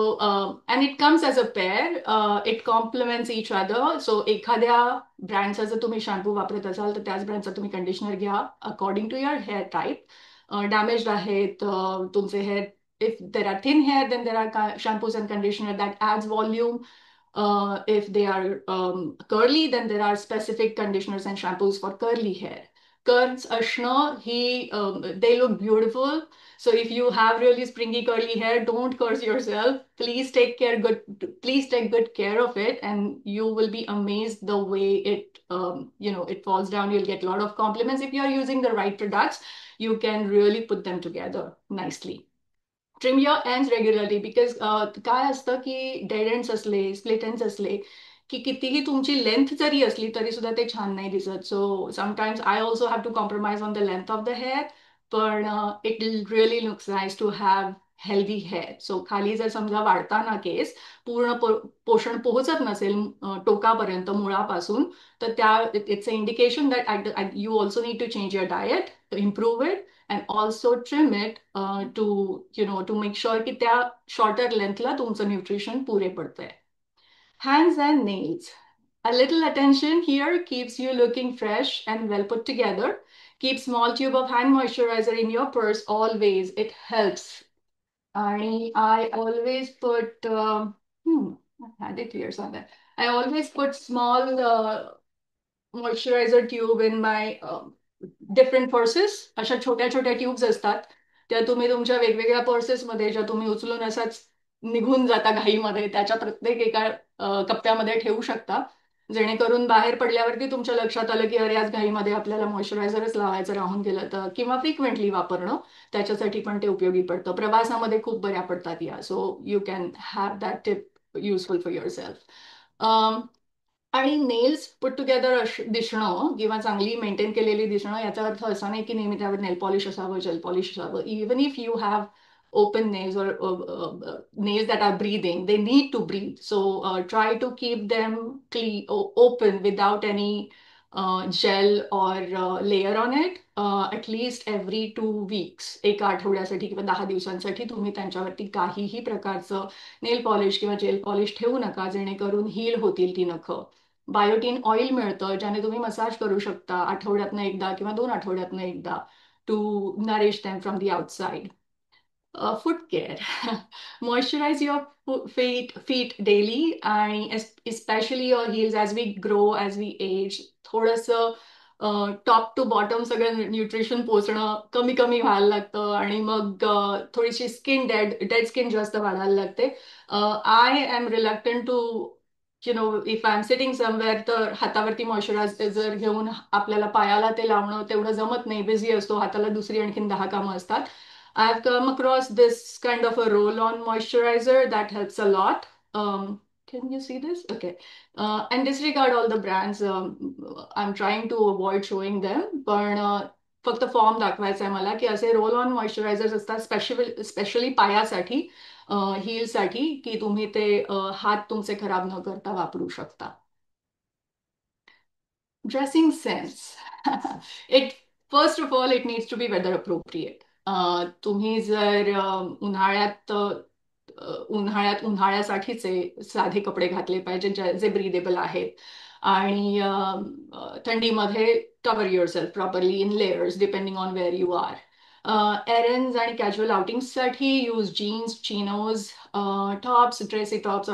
and it comes as a pair. It complements each other. So, एखाद्या ब्रँडचा जर तुम्ही शॅम्पू वापरत असाल तर त्याच ब्रँडचा तुम्ही कंडिशनर घ्या according to your hair type. Damaged आहेत तुमचे hair if there are thin hair, then there are shampoos and conditioner that adds volume. If they are curly, then there are specific conditioners and shampoos for curly hair. Curls असणं ही they look beautiful. So if you have really springy curly hair, don't curse yourself. Please take good care of it, and you will be amazed the way it it falls down. You'll get a lot of compliments. If you are using the right products, you can really put them together nicely. Trim your ends regularly because काय असतं की डेड एंड्स असले स्प्लिट एंड्स असले की कितीही तुमची लेंथ जरी असली तरी सुद्धा ते छान नाही दिसत. So sometimes I also have to compromise on the length of the hair, पण it really looks nice to have healthy hair. So खाली जर समजा वाढताना केस पूर्ण पोषण पोहोचत नसेल टोकापर्यंत मुळापासून, तर त्या it's a indication that you also need to change your diet to improve it and also trim it to make sure की त्या shorter lengthला तुमचं nutrition पुरे पडतंय. Hands and nails. A little attention here keeps you looking fresh and well put together. Keep small tube of hand moisturizer in your purse always. It helps. I always put, I had it here somewhere. I always put small moisturizer tube in my different purses. अशा छोट्या छोट्या ट्यूब्स असतात, त्या तुम्ही तुमच्या वेगवेगळ्या पर्सेसमध्ये ज्या तुम्ही उचलून असाच निघून जाता घाईमध्ये, त्याच्या प्रत्येक एका कप्प्यामध्ये ठेवू शकता, जेणेकरून बाहेर पडल्यावरती तुमच्या लक्षात आलं की अरे आज घाईमध्ये आपल्याला मॉइश्चरायझरच लावायचं राहून गेलं तर, किंवा फ्रिक्वेंटली वापरणं त्याच्यासाठी पण ते उपयोगी पडतं. प्रवासामध्ये खूप बऱ्या पडतात या. So you can have that tip useful for your self. आणि नेल्स पुट टुगेदर दिसणं किंवा चांगली मेंटेन केलेली दिसणं याचा अर्थ असा नाही की नेहमी त्यावर नेल पॉलिश असावं, जेल पॉलिश असावं. Even if you have open nails or nails that are breathing, they need to breathe. So try to keep them clean, open without any gel or layer on it. At least every 2 weeks, एका आठवड्यासाठी किंवा 10 दिवसांसाठी तुम्ही त्यांच्यावरती काहीही प्रकारचं नेल पॉलिश किंवा जेल पॉलिश ठेवू नका, जेणेकरून हील होतील ती नखं. बायोटीन ऑइल मिळतं ज्याने तुम्ही मसाज करू शकता आठवड्यातनं एकदा किंवा 2 आठवड्यातनं एकदा to nourish them from the outside. Foot care. Moisturize your feet daily, and especially your heels as we grow, as we age. थोडंसं टॉप टू बॉटम सगळं न्यूट्रिशन पोचणं कमी कमी व्हायला लागतं आणि मग थोडीशी स्किन डेड स्किन जास्त वाढायला लागते. I am reluctant to if I am sitting somewhere, तर हातावरती मॉइश्चरायझर घेऊन आपल्याला पायाला ते लावणं तेवढं जमत नाही, बिझी असतो, हाताला दुसरी आणखीन 10 कामं असतात. I've come across this kind of a roll-on moisturizer that helps a lot. Can you see this? Okay. And disregard all the brands. I'm trying to avoid showing them. पण फक्त फॉर्म दाखवायचा आहे मला की असे रोल ऑन मॉइश्चरायझर्स असतात स्पेशली पायासाठी, हीलसाठी, की तुम्ही ते हात तुमचे खराब न करता वापरू शकता. Dressing sense. It first of all, it needs to be weather appropriate. तुम्ही जर उन्हाळ्यासाठीचे साधे कपडे घातले पाहिजे जे ब्रीदेबल आहेत, आणि थंडीमध्ये कवर युअर सेल्फ properly in layers depending on where you are. Errands आणि कॅज्युअल आउटिंगसाठी use jeans, chinos, tops, dressy tops,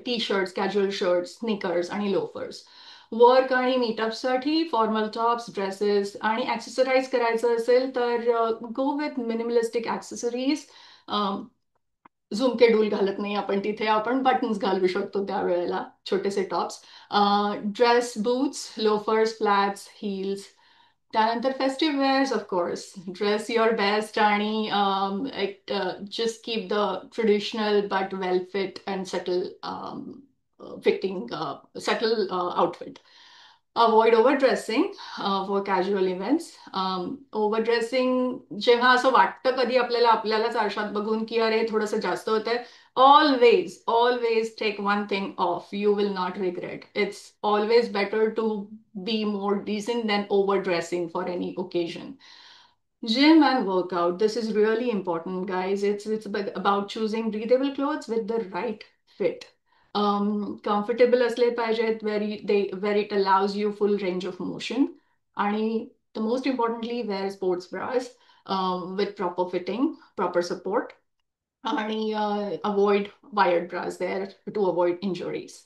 T shirts, casual shirts, sneakers आणि लोफर्स. वर्क आणि मीटअपसाठी फॉर्मल टॉप्स, ड्रेसेस, आणि ॲक्सेसराईज करायचं असेल तर गो विथ मिनिमलिस्टिक ॲक्सेसरीज. झुमके डूल घालत नाही आपण तिथे, आपण बटन्स घालू शकतो त्यावेळेला, छोटेसे tops. Dress, boots, loafers, flats, heels. त्यानंतर festive wears of course, dress your best आणि just keep the traditional but well fit and settle outfit. Avoid overdressing for casual events. Overdressing जेव्हा असं वाटतं कधी आपल्यालाच आरशात बघून की अरे थोडंसं जास्त होतंय, always take one thing off. You will not regret. It's always better to be more decent than overdressing for any occasion. Gym and workout. This is really important, guys. It's about choosing breathable clothes with the right fit. Comfortable असले पाहिजेत, where it allows you full range of motion. आणि the most importantly, wear sports bras with proper fitting, proper support. आणि avoid wired bras there to avoid injuries.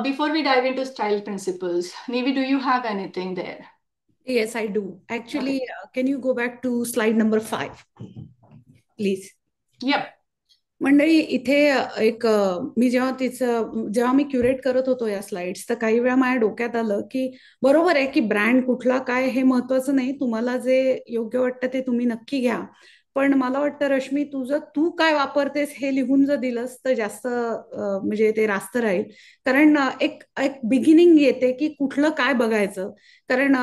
Before we dive into style principles, Nivi, do you have anything there? Yes, I do. Actually, Okay. can you go back to slide number 5, please? Yep. मंडळी, इथे एक मी जेव्हा मी क्युरेट करत होतो या स्लाइड्स, तर काही वेळा माझ्या डोक्यात आलं की बरोबर आहे की ब्रँड कुठला काय हे महत्वाचं नाही, तुम्हाला जे योग्य वाटतं ते तुम्ही नक्की घ्या. पण मला वाटतं रश्मी, तू काय वापरतेस हे लिहून जर दिलंस तर जास्त म्हणजे ते रास्त राहील. कारण एक एक बिगिनिंग येते की कुठलं काय बघायचं. कारण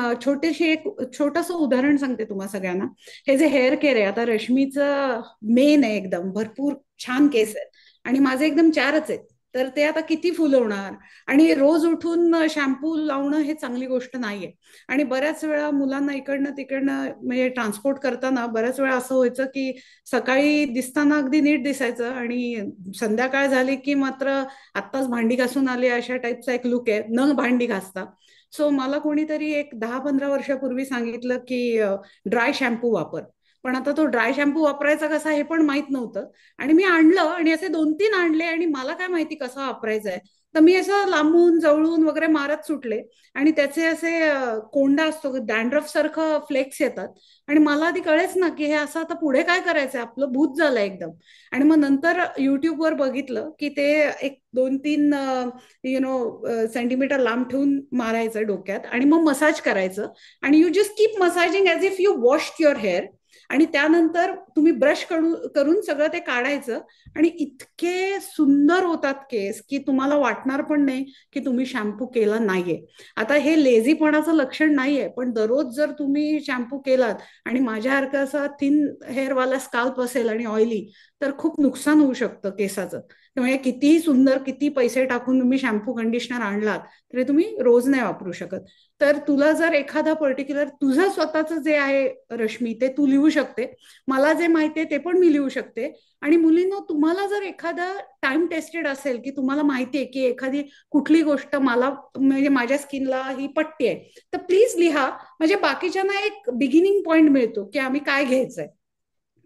एक छोटंसं उदाहरण सांगते तुम्हा सगळ्यांना. हे जे हेअर केअर आहे, आता रश्मीचं मेन आहे, एकदम भरपूर छान केस आहेत आणि माझे एकदम 4च आहेत. तर ते आता किती फुलवणार. आणि रोज उठून शॅम्पू लावणं हे चांगली गोष्ट नाहीये. आणि बऱ्याच वेळा मुलांना इकडनं तिकडनं म्हणजे ट्रान्सपोर्ट करताना बऱ्याच वेळा असं व्हायचं की सकाळी दिसताना अगदी नीट दिसायचं आणि संध्याकाळ झाली की मात्र आत्ताच भांडी घासून आली अशा टाईपचा एक लुक आहे, न भांडी घासता. सो मला कोणीतरी एक 10-15 वर्षापूर्वी सांगितलं की ड्राय शॅम्पू वापर. पण आता तो ड्राय शॅम्पू वापरायचा कसा हे पण माहित नव्हतं. आणि मी आणलं आणि असे 2-3 आणले आणि मला काय माहिती कसा वापरायचा आहे. तर मी असं लांबून जवळून वगैरे मारत सुटले आणि त्याचे असे कोंडा असतो, डॅन्ड्रफ सारखं फ्लेक्स येतात. आणि मला आधी कळेच ना की हे असं आता पुढे काय करायचंय, आपलं भूत झालंय एकदम. आणि मग नंतर युट्यूबवर बघितलं की ते एक 2-3 सेंटीमीटर लांब ठेवून मारायचं डोक्यात आणि मग मसाज करायचं. आणि you just keep massaging as if you washed your hair. आणि त्यानंतर तुम्ही ब्रश करून सगळं ते काढायचं. आणि इतके सुंदर होतात केस की तुम्हाला वाटणार पण नाही की तुम्ही शॅम्पू केला नाहीये. आता हे लेझीपणाचं लक्षण नाहीये, पण दररोज जर तुम्ही शॅम्पू केलात आणि माझ्यासारखं असा थिन हेअरवाला स्काल्प असेल आणि ऑइली, तर खूप नुकसान होऊ शकतं केसाचं. त्यामुळे कितीही सुंदर, किती पैसे टाकून तुम्ही शॅम्पू कंडिशनर आणलात तरी तुम्ही रोज नाही वापरू शकत. तर तुला जर एखादा पर्टिक्युलर तुझं स्वतःचं जे आहे रश्मी, ते तू लिहू शकते. मला जे माहिती आहे ते पण मी लिहू शकते. आणि मुलींनो, तुम्हाला जर एखादा टाइम टेस्टेड असेल की तुम्हाला माहिती आहे की एखादी कुठली गोष्ट मला म्हणजे माझ्या स्किनला ही पट्टी आहे, तर प्लीज लिहा. म्हणजे बाकीच्यांना एक बिगिनिंग पॉइंट मिळतो की आम्ही काय घ्यायचंय.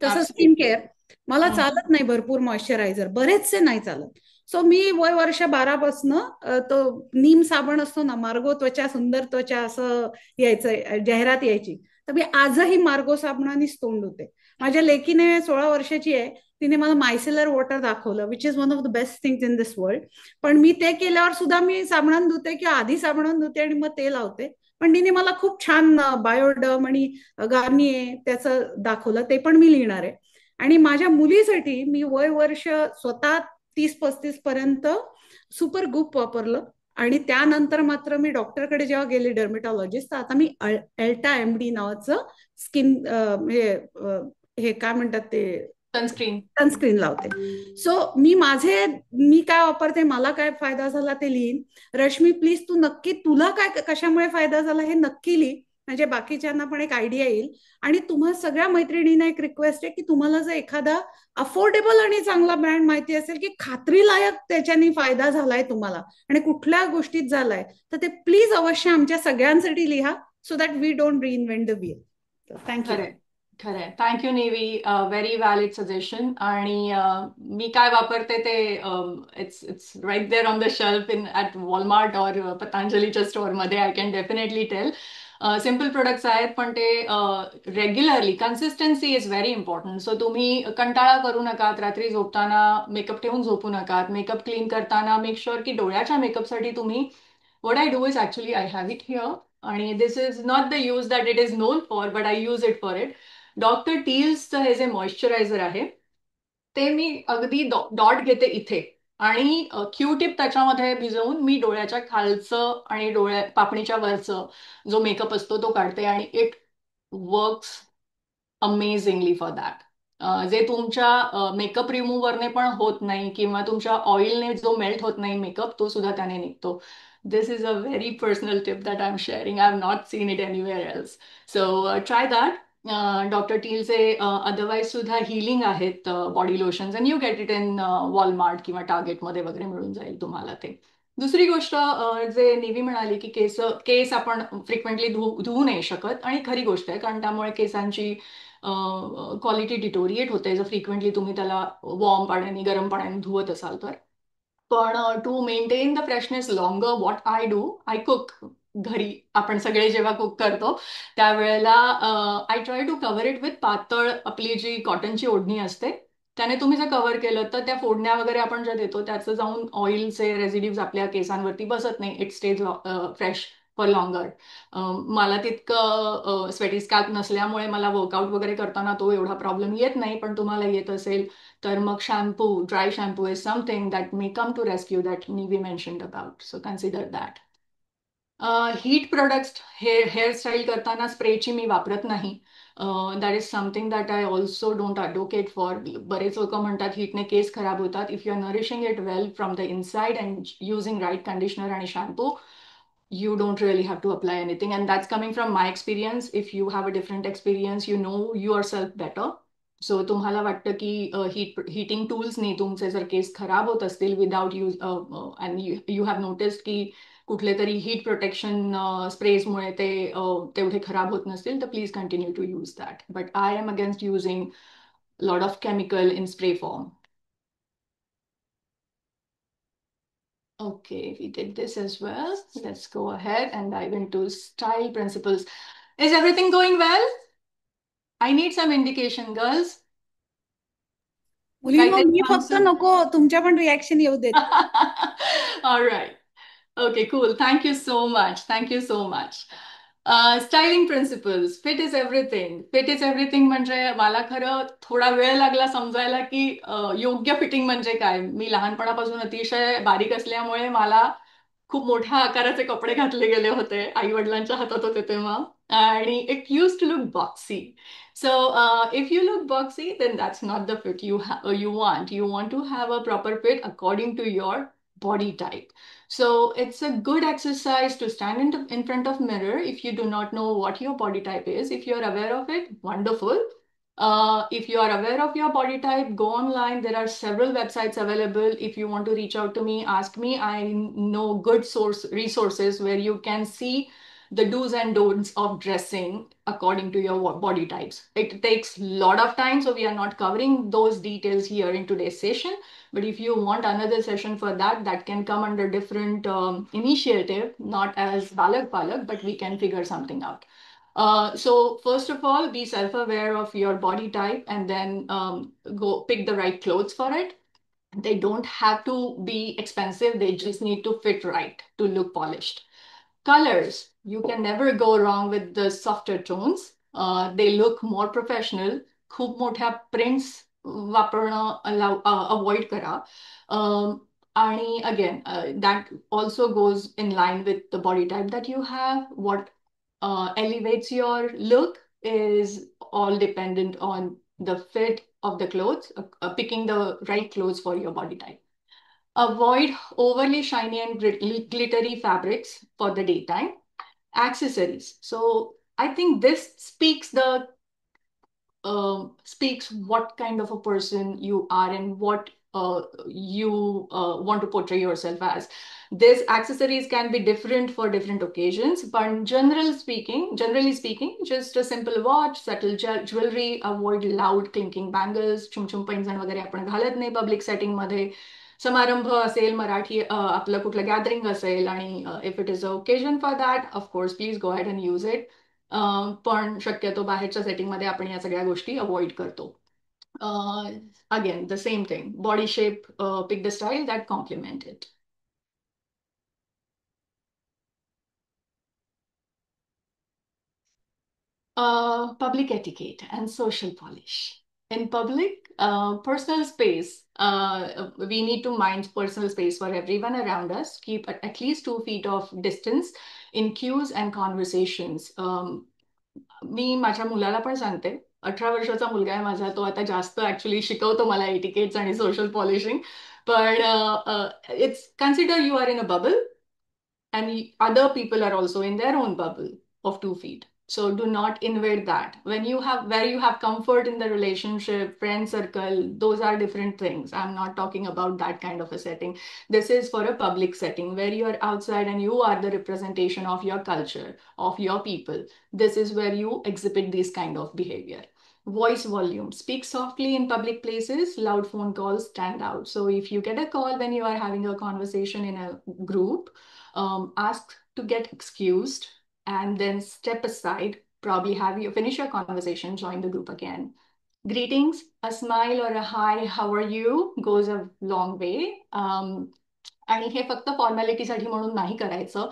तसं स्किन Absolutely. केअर मला Mhm. चालत नाही, भरपूर मॉइश्चरायझर बरेचसे नाही चालत. सो मी वय वर्ष 12 पासनं तो नीम साबण असतो ना, मार्गो त्वचा सुंदर त्वचा असं यायचं, जाहिरात यायची. तर मी आजही मार्गो साबणानेच तोंड धुते. माझ्या लेकीने 16 वर्षाची आहे, तिने मला मायसेलर वॉटर दाखवलं, which is one of the best things in this world. पण मी ते केल्यावर सुद्धा मी साबणाने धुते किंवा आधी साबणाने धुते आणि मग ते लावते. पण तिने मला खूप छान बायोडर्म आणि गार्नियर त्याचं दाखवलं, ते पण मी लिहिणार आहे. आणि माझ्या मुलीसाठी मी वय वर्ष स्वतः 30-35 पर्यंत सुपर गुप वापरलं. आणि त्यानंतर मात्र मी डॉक्टरकडे जेव्हा गेले, डर्मेटॉलॉजिस्ट, तर आता मी एल्टा एमडी नावाचं स्किन हे काय म्हणतात ते Sunscreen. सनस्क्रीन लावते. सो मी काय वापरते, मला काय फायदा झाला ते लिहीन. रश्मी, प्लीज तू नक्की तुला काय कशामुळे फायदा झाला हे नक्की लिही, म्हणजे बाकीच्यांना पण एक आयडिया येईल. आणि तुम्हा सगळ्या मैत्रिणींना एक रिक्वेस्ट आहे की तुम्हाला जर एखादा अफोर्डेबल आणि चांगला ब्रँड माहिती असेल की खात्रीलायक त्याच्यानी फायदा झालाय तुम्हाला आणि कुठल्या गोष्टीत झालाय, तर ते प्लीज अवश्य आमच्या सगळ्यांसाठी लिहा, so that we don't reinvent the wheel. Thank you. खरंय. खरंय. Thank you Nevi. Very valid suggestion. आणि मी काय वापरते ते it's it's right there on the shelf in at Walmart और पतंजलीच्या स्टोअरमध्ये. I can definitely tell. Simple products आहेत, पण ते regularly consistency is very important. So तुम्ही कंटाळा करू नका, रात्री झोपताना मेकअप ठेवून झोपू नका. मेकअप क्लीन करताना मेक शुअर की डोळ्याच्या मेकअपसाठी तुम्ही, what I do is actually I have it here. आणि this is not the use that it is known for, but I use it for it. Doctor टील्सचं हे जे मॉइश्चरायझर आहे ते मी अगदी डॉट घेते इथे आणि क्यू टिप त्याच्यामध्ये भिजवून मी डोळ्याच्या खालचं आणि डोळ्या पापणीच्या वरचं जो मेकअप असतो तो काढते आणि it works amazingly for that. जे तुमच्या मेकअप रिमूव्हरने पण होत नाही किंवा तुमच्या ऑइलने जो मेल्ट होत नाही मेकअप, तो सुद्धा त्याने निघतो. This is a very personal tip that I am sharing. I have not seen it anywhere else. So try that. Doctor टीलचे अदरवाईज सुद्धा हिलिंग आहेत body lotions, and you get it in Walmart किंवा टार्गेटमध्ये वगैरे मिळून जाईल तुम्हाला ते. दुसरी गोष्ट जे निवी म्हणाली की केस आपण फ्रिक्वेंटली धुवू नाही शकत, आणि खरी गोष्ट आहे, कारण त्यामुळे केसांची क्वालिटी डिटोरिएट होते जर फ्रिक्वेंटली तुम्ही त्याला वॉर्म पाण्याने गरम पाण्याने धुवत असाल तर. पण to maintain the freshness longer what I do, I cook. घरी आपण सगळे जेव्हा कुक करतो त्यावेळेला I try to cover it with पातळ आपली जी कॉटनची ओढणी असते त्याने तुम्ही जर कव्हर केलं तर त्या फोडण्या वगैरे आपण ज्या देतो त्याचं जाऊन ऑइलचे रेसिड्यूज आपल्या केसांवरती बसत नाही. It stage fresh for longer. मला तितकं स्वेटी स्कॅल्प नसल्यामुळे मला वर्कआउट वगैरे करताना तो एवढा प्रॉब्लेम येत नाही, पण तुम्हाला येत असेल तर मग shampoo, dry shampoo is something that may come to rescue that Nivi mentioned about. So consider that. Heat products hairstyle करताना स्प्रेची मी वापरत नाही. That is something that I also don't advocate for. बरेच लोक म्हणतात हीटने केस खराब होतात. If you are nourishing it well from the inside and using right conditioner आणि shampoo, you don't really have to apply anything, and that's coming from my experience. If you have a different experience, you know yourself better. So तुम्हाला वाटतं की हीटिंग टूल्सनी तुमचे जर केस खराब होत असतील without use and you have noticed की कुठले तरी हीट प्रोटेक्शन स्प्रेजमुळे ते तेवढे खराब होत नसतील तर please continue to use that. But I am against using lot of chemical in spray form. Okay, we did this as well. Let's go ahead and dive into style principles. Is everything going well? I need some indication, girls. मुलींनो, काहीतरी मी फक्त answer. नको, तुमच्या पण रिॲक्शन येऊ देत. All right. Okay, cool. Thank you so much. Thank you so much. Styling principles. Fit is everything. Fit is everything म्हणजे मला खरं थोडा वेळ लागला समजायला की योग्य फिटिंग म्हणजे काय. मी लहानपणापासून अतिशय बारीक असल्यामुळे मला खूप मोठ्या आकाराचे कपडे घातले गेले होते. आई वडिलांच्या हातात होते तेव्हा, आणि it use to look boxy. So if you look boxy, then that's not the fit you want. You want to have a proper fit according to your body type. So it's a good exercise to stand in front of mirror if you do not know what your body type is. If you're aware of it, wonderful. If you are aware of your body type, go online. There are several websites available. If you want to reach out to me, ask me. I know good resources where you can see the do's and don'ts of dressing according to your body types. It takes a lot of time, so we are not covering those details here in today's session. But if you want another session for that, that can come under different initiative, not as Balak Palak, but we can figure something out. So first of all, be self-aware of your body type and then go pick the right clothes for it. They don't have to be expensive. They just need to fit right to look polished. Colors, you can never go wrong with the softer tones. They look more professional. खूप मोठ्या प्रिंट्स वापरणं अवॉइड करा. आणि again that also goes in line with the body type that you have. What elevates your look is all dependent on the fit of the clothes, picking the right clothes for your body type. Avoid overly shiny and glittery fabrics for the daytime. Accessories. So I think this speaks what kind of a person you are and what you want to portray yourself as. These accessories can be different for different occasions, but generally speaking, just a simple watch, subtle jewelry. Avoid loud clinking bangles. छुमछुम पैंजण वगैरे आपण घालत नाही पब्लिक सेटिंग मध्ये. समारंभ असेल, मराठी आपलं कुठलं गॅदरिंग असेल आणि if it is a occasion for that, of course please go ahead and use it. पण शक्यतो बाहेरच्या सेटिंगमध्ये आपण या सगळ्या गोष्टी अवॉइड करतो. Again the same thing, body shape, pick the style that compliment it. Public etiquette and social polish. In public, personal space, we need to mind personal space for everyone around us. Keep at least 2 feet of distance in queues and conversations. मी माझ्या मुलाला पण सांगते, 18 वर्षाचा मुलगा आहे माझा, तो आता जास्त ऍक्च्युली शिकवतो मला एटिकेट्स आणि सोशल पॉलिशिंग. पण it's consider you are in a bubble and other people are also in their own bubble of 2 feet. So do not invade that. Where you have comfort in the relationship, friend circle, those are different things. I'm not talking about that kind of a setting. This is for a public setting where you are outside and you are the representation of your culture, of your people. This is where you exhibit this kind of behavior. Voice volume. Speak softly in public places. Loud phone calls stand out. So if you get a call when you are having a conversation in a group, ask to get excused and then step aside. Probably have you finish your conversation, join the group again. Greetings, a smile or a hi, how are you goes a long way. आणि हे फक्त फॉर्मॅलिटीसाठी म्हणून नाही करायचं.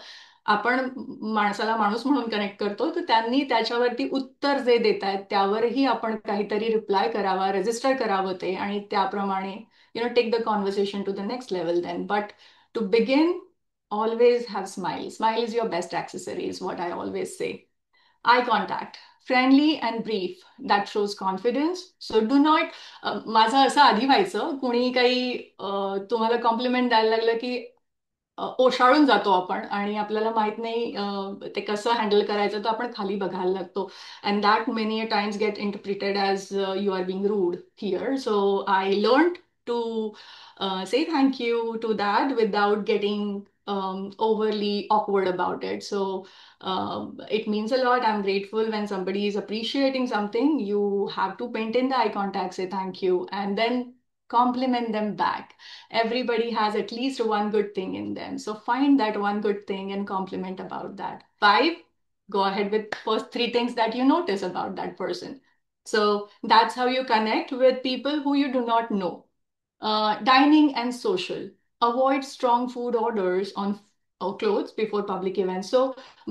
आपण माणसाला माणूस म्हणून कनेक्ट करतो, तर त्यांनी त्याच्यावरती उत्तर जे देत आहेत त्यावरही आपण काहीतरी रिप्लाय करावा, रजिस्टर करावं ते, आणि त्याप्रमाणे take the conversation to the next level then. But to begin, always have smile. Smile is your best accessory, is what I always say. Eye contact, friendly and brief. That shows confidence. So do not, माझं असं आधी व्हायचं, कुणी काही तुम्हाला कॉम्प्लिमेंट द्यायला लागलं की ओशाळून जातो आपण आणि आपल्याला माहित नाही ते कसं हँडल करायचं, तर आपण खाली बघायला लागतो. And that many times get interpreted as you are being rude here. So I learn to say thank you to that without getting overly awkward about it. So it means a lot. I'm grateful when somebody is appreciating something. You have to maintain the eye contact, say thank you, and then compliment them back. Everybody has at least one good thing in them. So find that one good thing and compliment about that. 5, go ahead with first 3 things that you notice about that person. So that's how you connect with people who you do not know. Dining and social. Avoid strong food orders on clothes before public events. So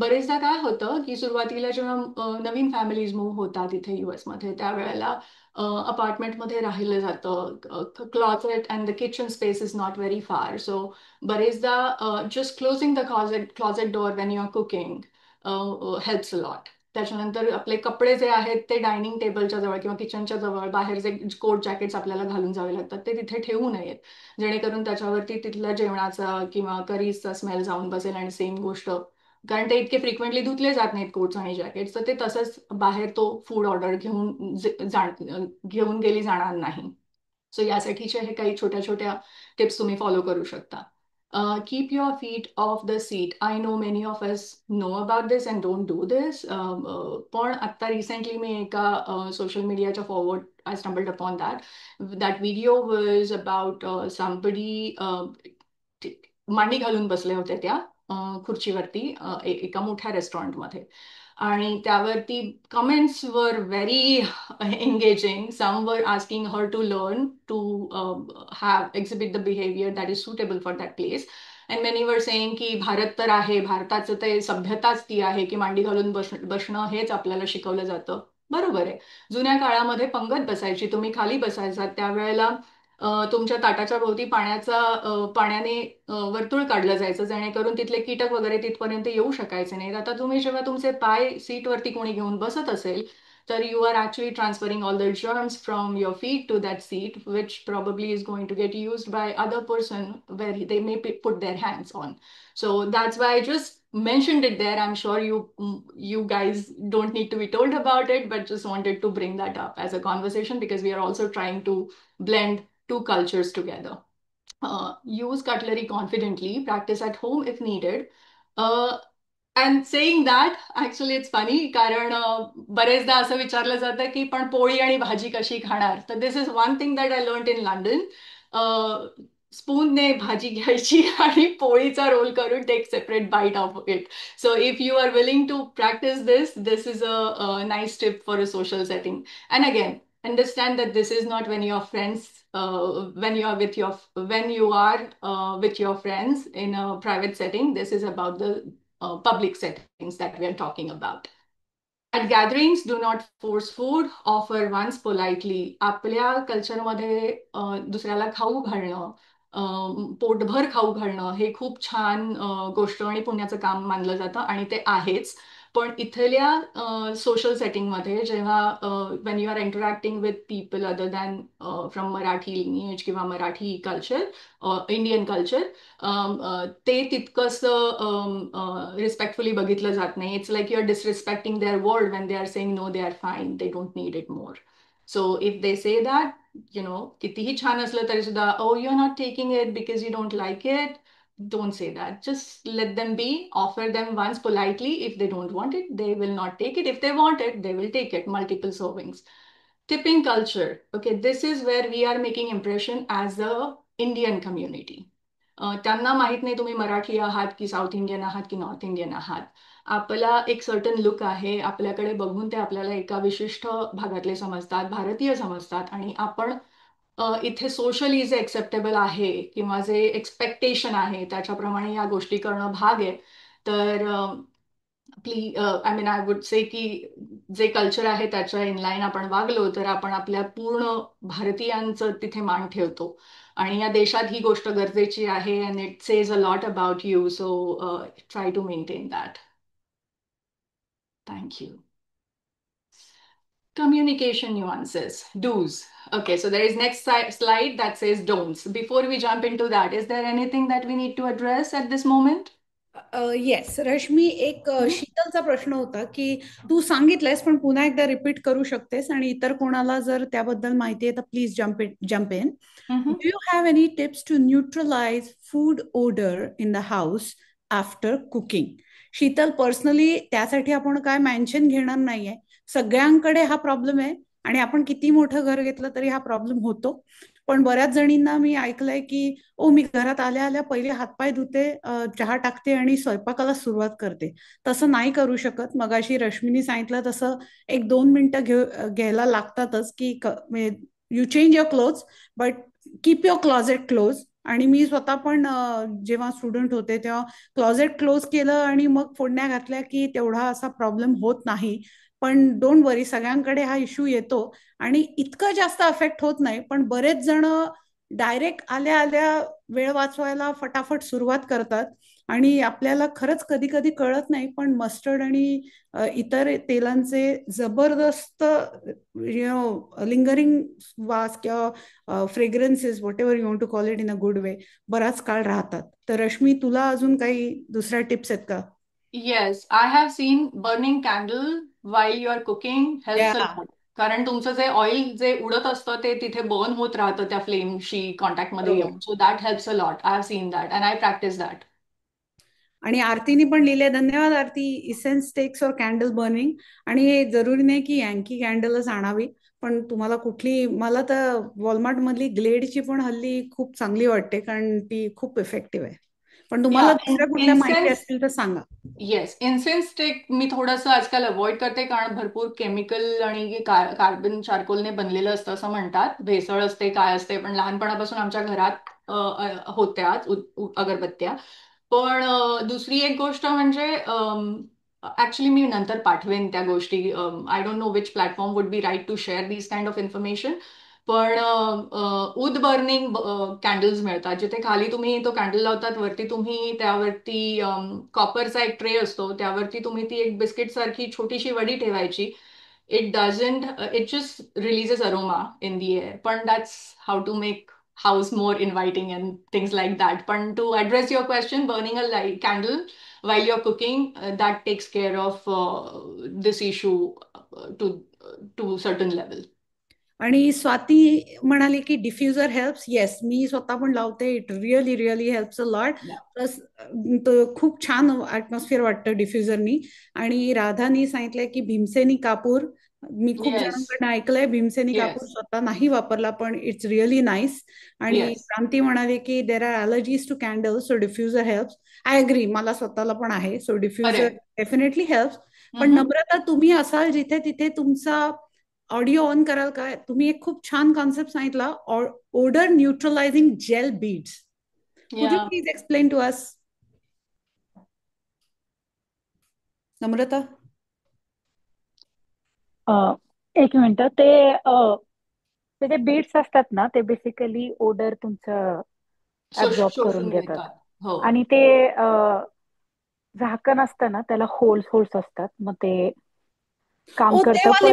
बरेचदा काय होतं की सुरुवातीला जेव्हा नवीन फॅमिलीज मूव्ह होतात इथे US मध्ये, त्यावेळेला अपार्टमेंटमध्ये राहिलं जातं. Closet and the kitchen space is not very far. So बरेचदा just closing the closet door when you are cooking helps a lot. त्याच्यानंतर आपले कपडे जे आहेत ते डायनिंग टेबलच्या जवळ किंवा किचनच्या जवळ, बाहेर जे कोट जॅकेट्स आपल्याला घालून जावे लागतात ते तिथे ठेवू नयेत, जेणेकरून त्याच्यावरती तिथल्या जेवणाचा किंवा करीजचा स्मेल जाऊन बसेल. आणि सेम गोष्ट, कारण ते इतके फ्रिक्वेंटली धुतले जात नाहीत कोट्स आणि जॅकेट्स, तर ते तसंच बाहेर तो फूड ऑर्डर घेऊन गेली जाणार नाही. सो यासाठीचे हे काही छोट्या छोट्या टिप्स तुम्ही फॉलो करू शकता. Keep your feet off the seat. I know many of us know about this and don't do this. पण आत्ता रिसेंटली मी एका सोशल मीडियाच्या forward I stumbled upon that video was about somebody मांडी घालून बसले होते त्या खुर्चीवरती एका मोठ्या रेस्टॉरंटमध्ये, आणि त्यावरती कमेंट्स वर very engaging. Some were asking her to learn to exhibit the behavior that is suitable for that place. And many were saying की भारत तर आहे, भारताचं ते सभ्यताच ती आहे की मांडी घालून बसणं हेच आपल्याला शिकवलं जातं. बरोबर आहे. जुन्या काळामध्ये पंगत बसायची, तुम्ही खाली बसायचा, त्यावेळेला तुमच्या ताटाच्या भोवती पाण्याने वर्तुळ काढलं जायचं, जेणेकरून तिथले कीटक वगैरे तिथपर्यंत येऊ शकायचे नाहीत. आता तुम्ही जेव्हा तुमचे पाय सीटवरती कोणी घेऊन बसत असेल, तर you are actually transferring all the germs from your feet to that seat, which probably is going to get used by other person where they may put their hands on. So that's why I just mentioned it there. I'm sure you guys don't need to be told about it, but just wanted to bring that up as a conversation because we are also trying to blend two cultures together. Use cutlery confidently. Practice at home if needed. And saying that actually it's funny, कारण बरेचदा असं विचारलं जातं की पण पोळी आणि भाजी कशी खाणार. तर this is one thing that I learn in London. स्पूनने भाजी घ्यायची आणि पोळीचा रोल करून take separate bite of it. So if you are willing to practise this is a nice tip for a social setting. And again, understand that this is not when your friends when you are with your friends in a private setting. This is about the public settings that we are talking about. At gatherings, do not force food. Offer once politely. आपल्या कल्चरमध्ये दुसऱ्याला खाऊ घालणं, पोटभर खाऊ घालणं हे खूप छान गोष्ट आणि पुण्याचं काम मानलं जातं, आणि ते आहेच. पण इथल्या सोशल सेटिंगमध्ये जेव्हा when you are interacting with people other than from Marathi lineage किंवा मराठी कल्चर, इंडियन कल्चर, ते तितकंसं रिस्पेक्टफुली बघितलं जात नाही. It's like you are disrespecting their world when they are saying no they are fine, they don't need it more. So if they say that, कितीही छान असलं तरी सुद्धा, oh, you're not taking it because you don't like it, don't say that. Just let them be. Offer them once politely. If they don't want it, they will not take it. If they want it, they will take it. Multiple servings. tipping culture. Okay, this is where we are making impression as a Indian community. त्यांना माहित नाही तुम्ही मराठी आहात की साऊथ इंडियन आहात की नॉर्थ इंडियन आहात. आपला एक सर्टन लुक आहे, आपल्याकडे बघून ते आपल्याला एका विशिष्ट भागातले समजतात, भारतीय समजतात, आणि आपण इथे सोशली जे एक्सेप्टेबल आहे किंवा जे एक्सपेक्टेशन आहे त्याच्याप्रमाणे या गोष्टी करणं भाग आहे. तर please I mean I would say की जे कल्चर आहे त्याच्या इनलाईन आपण वागलो तर आपण आपल्या पूर्ण भारतीयांचं तिथे मान ठेवतो, आणि या देशात ही गोष्ट गरजेची आहे, and it says a lot about you. So try to maintain that. Thank you. Communication nuances, do's. Okay, so there is next slide that says don'ts. Before we jump into that, is there anything that we need to address at this moment? Yes Rashmi, एक शीतलचा प्रश्न होता की तू सांगितलंयस पण पुन्हा एकदा रिपीट करू शकतेस, आणि इतर कोणाला जर त्याबद्दल माहिती आहे तर please jump in. Do you have any tips to neutralise food odour in the house after cooking? Sheetal, personally त्यासाठी आपण काय मेन्शन घेणार नाहीये. सगळ्यांकडे हा प्रॉब्लेम आहे, आणि आपण किती मोठं घर घेतलं तरी हा प्रॉब्लेम होतो. पण बऱ्याच जणींना मी ऐकलंय की मी घरात आल्या आल्या पहिले हातपाय धुते, चहा टाकते आणि स्वयंपाकाला सुरुवात करते. तसं नाही करू शकत. मगाशी रश्मीनी सांगितलं तसं 1-2 मिनिटं घ्यायला लागतातच की you change your clothes but keep your closet close. आणि मी स्वतः पण जेव्हा स्टुडंट होते तेव्हा क्लॉझेट क्लोज केलं आणि मग फोडण्या घातल्या की तेवढा असा प्रॉब्लेम होत नाही. पण डोंट वरी, सगळ्यांकडे हा इश्यू येतो आणि इतकं जास्त अफेक्ट होत नाही. पण बरेच जण डायरेक्ट आल्या आल्या वेळ वाचवायला फटाफट सुरुवात करतात, आणि आपल्याला खरंच कधी कधी कळत नाही पण मस्टर्ड आणि इतर तेलांचे जबरदस्त लिंगरिंग वास किंवा fragrances, whatever you want to call it in a good way, बराच काळ राहतात. तर रश्मी, तुला अजून काही दुसऱ्या टिप्स आहेत का? Yes, I have seen burning candle while you are cooking helps a lot. कारण तुमचं जे ऑइल जे उडत असतं ते तिथे बर्न होत राहतं त्या फ्लेमशी कॉन्टॅक्ट मध्ये येऊन. So that helps a lot. I have seen that and I practice that. आणि आरतीने पण लिहिले, धन्यवाद आरती, इसेन्स स्टेक्स और कॅन्डल बर्निंग. आणि हे जरुरी नाही की यांकी कॅन्डलच आणावी, पण तुम्हाला कुठली, मला तर वॉलमार्ट मधली ग्लेडची पण हल्ली खूप चांगली वाटते कारण ती खूप इफेक्टिव्ह आहे. पण तुम्हाला दुसऱ्या कुठल्या माहिती असतील तर सांगा. येस, इन्सेन्स स्टिक मी थोडंसं आजकाल अवॉइड करते कारण भरपूर केमिकल आणि कार्बन चारकोलने बनलेलं असतं असं म्हणतात. भेसळ असते, काय असते, पण लहानपणापासून आमच्या घरात होत्या अगरबत्त्या. पण दुसरी एक गोष्ट म्हणजे ऍक्च्युली मी नंतर पाठवेन त्या गोष्टी. I don't know which platform would be right to share these kind of information. पण वूड बर्निंग कॅन्डल्स मिळतात जिथे खाली तुम्ही तो कॅन्डल लावतात, वरती तुम्ही त्यावरती कॉपरचा एक ट्रे असतो, त्यावरती तुम्ही ती एक बिस्किट सारखी छोटीशी वडी ठेवायची. It just releases aroma in the air. पण that's how to make house more inviting and things like that. But to address your question, burning a light candle while you're cooking, that takes care of this issue to certain level. आणि स्वाती म्हणाली की डिफ्युजर हेल्प्स. येस, मी स्वतः पण लावते. It really really helps a lot. Plus खूप छान ऍटमॉस्फिअर वाटतं डिफ्युजरनी. आणि राधानी सांगितलंय की भीमसेनी कापूर, मी खूप जणांकडून ऐकलंय भीमसेनी कापूर, स्वतः नाही वापरला पण इट्स रिअली नाईस. आणि क्रांती म्हणाले की there are allergies to candles, so diffuser helps. I agree, मला स्वतःला पण आहे, सो डिफ्युजर डेफिनेटली हेल्प्स. पण नम्रता, तुम्ही असाल जिथे तिथे तुमचा ऑडिओ ऑन कराल काय? तुम्ही एक खूप छान कॉन्सेप्ट सांगितला, odour neutralising gel beads. Could you please explain to us? Namrata, एक मिनिट. ते बीड्स असतात ना, ते बेसिकली ओडर तुमचं ऍब्झॉर्ब करून घेतात. आणि ते झाकण असतं ना, त्याला होल्स असतात, मग ते काम करतं. पण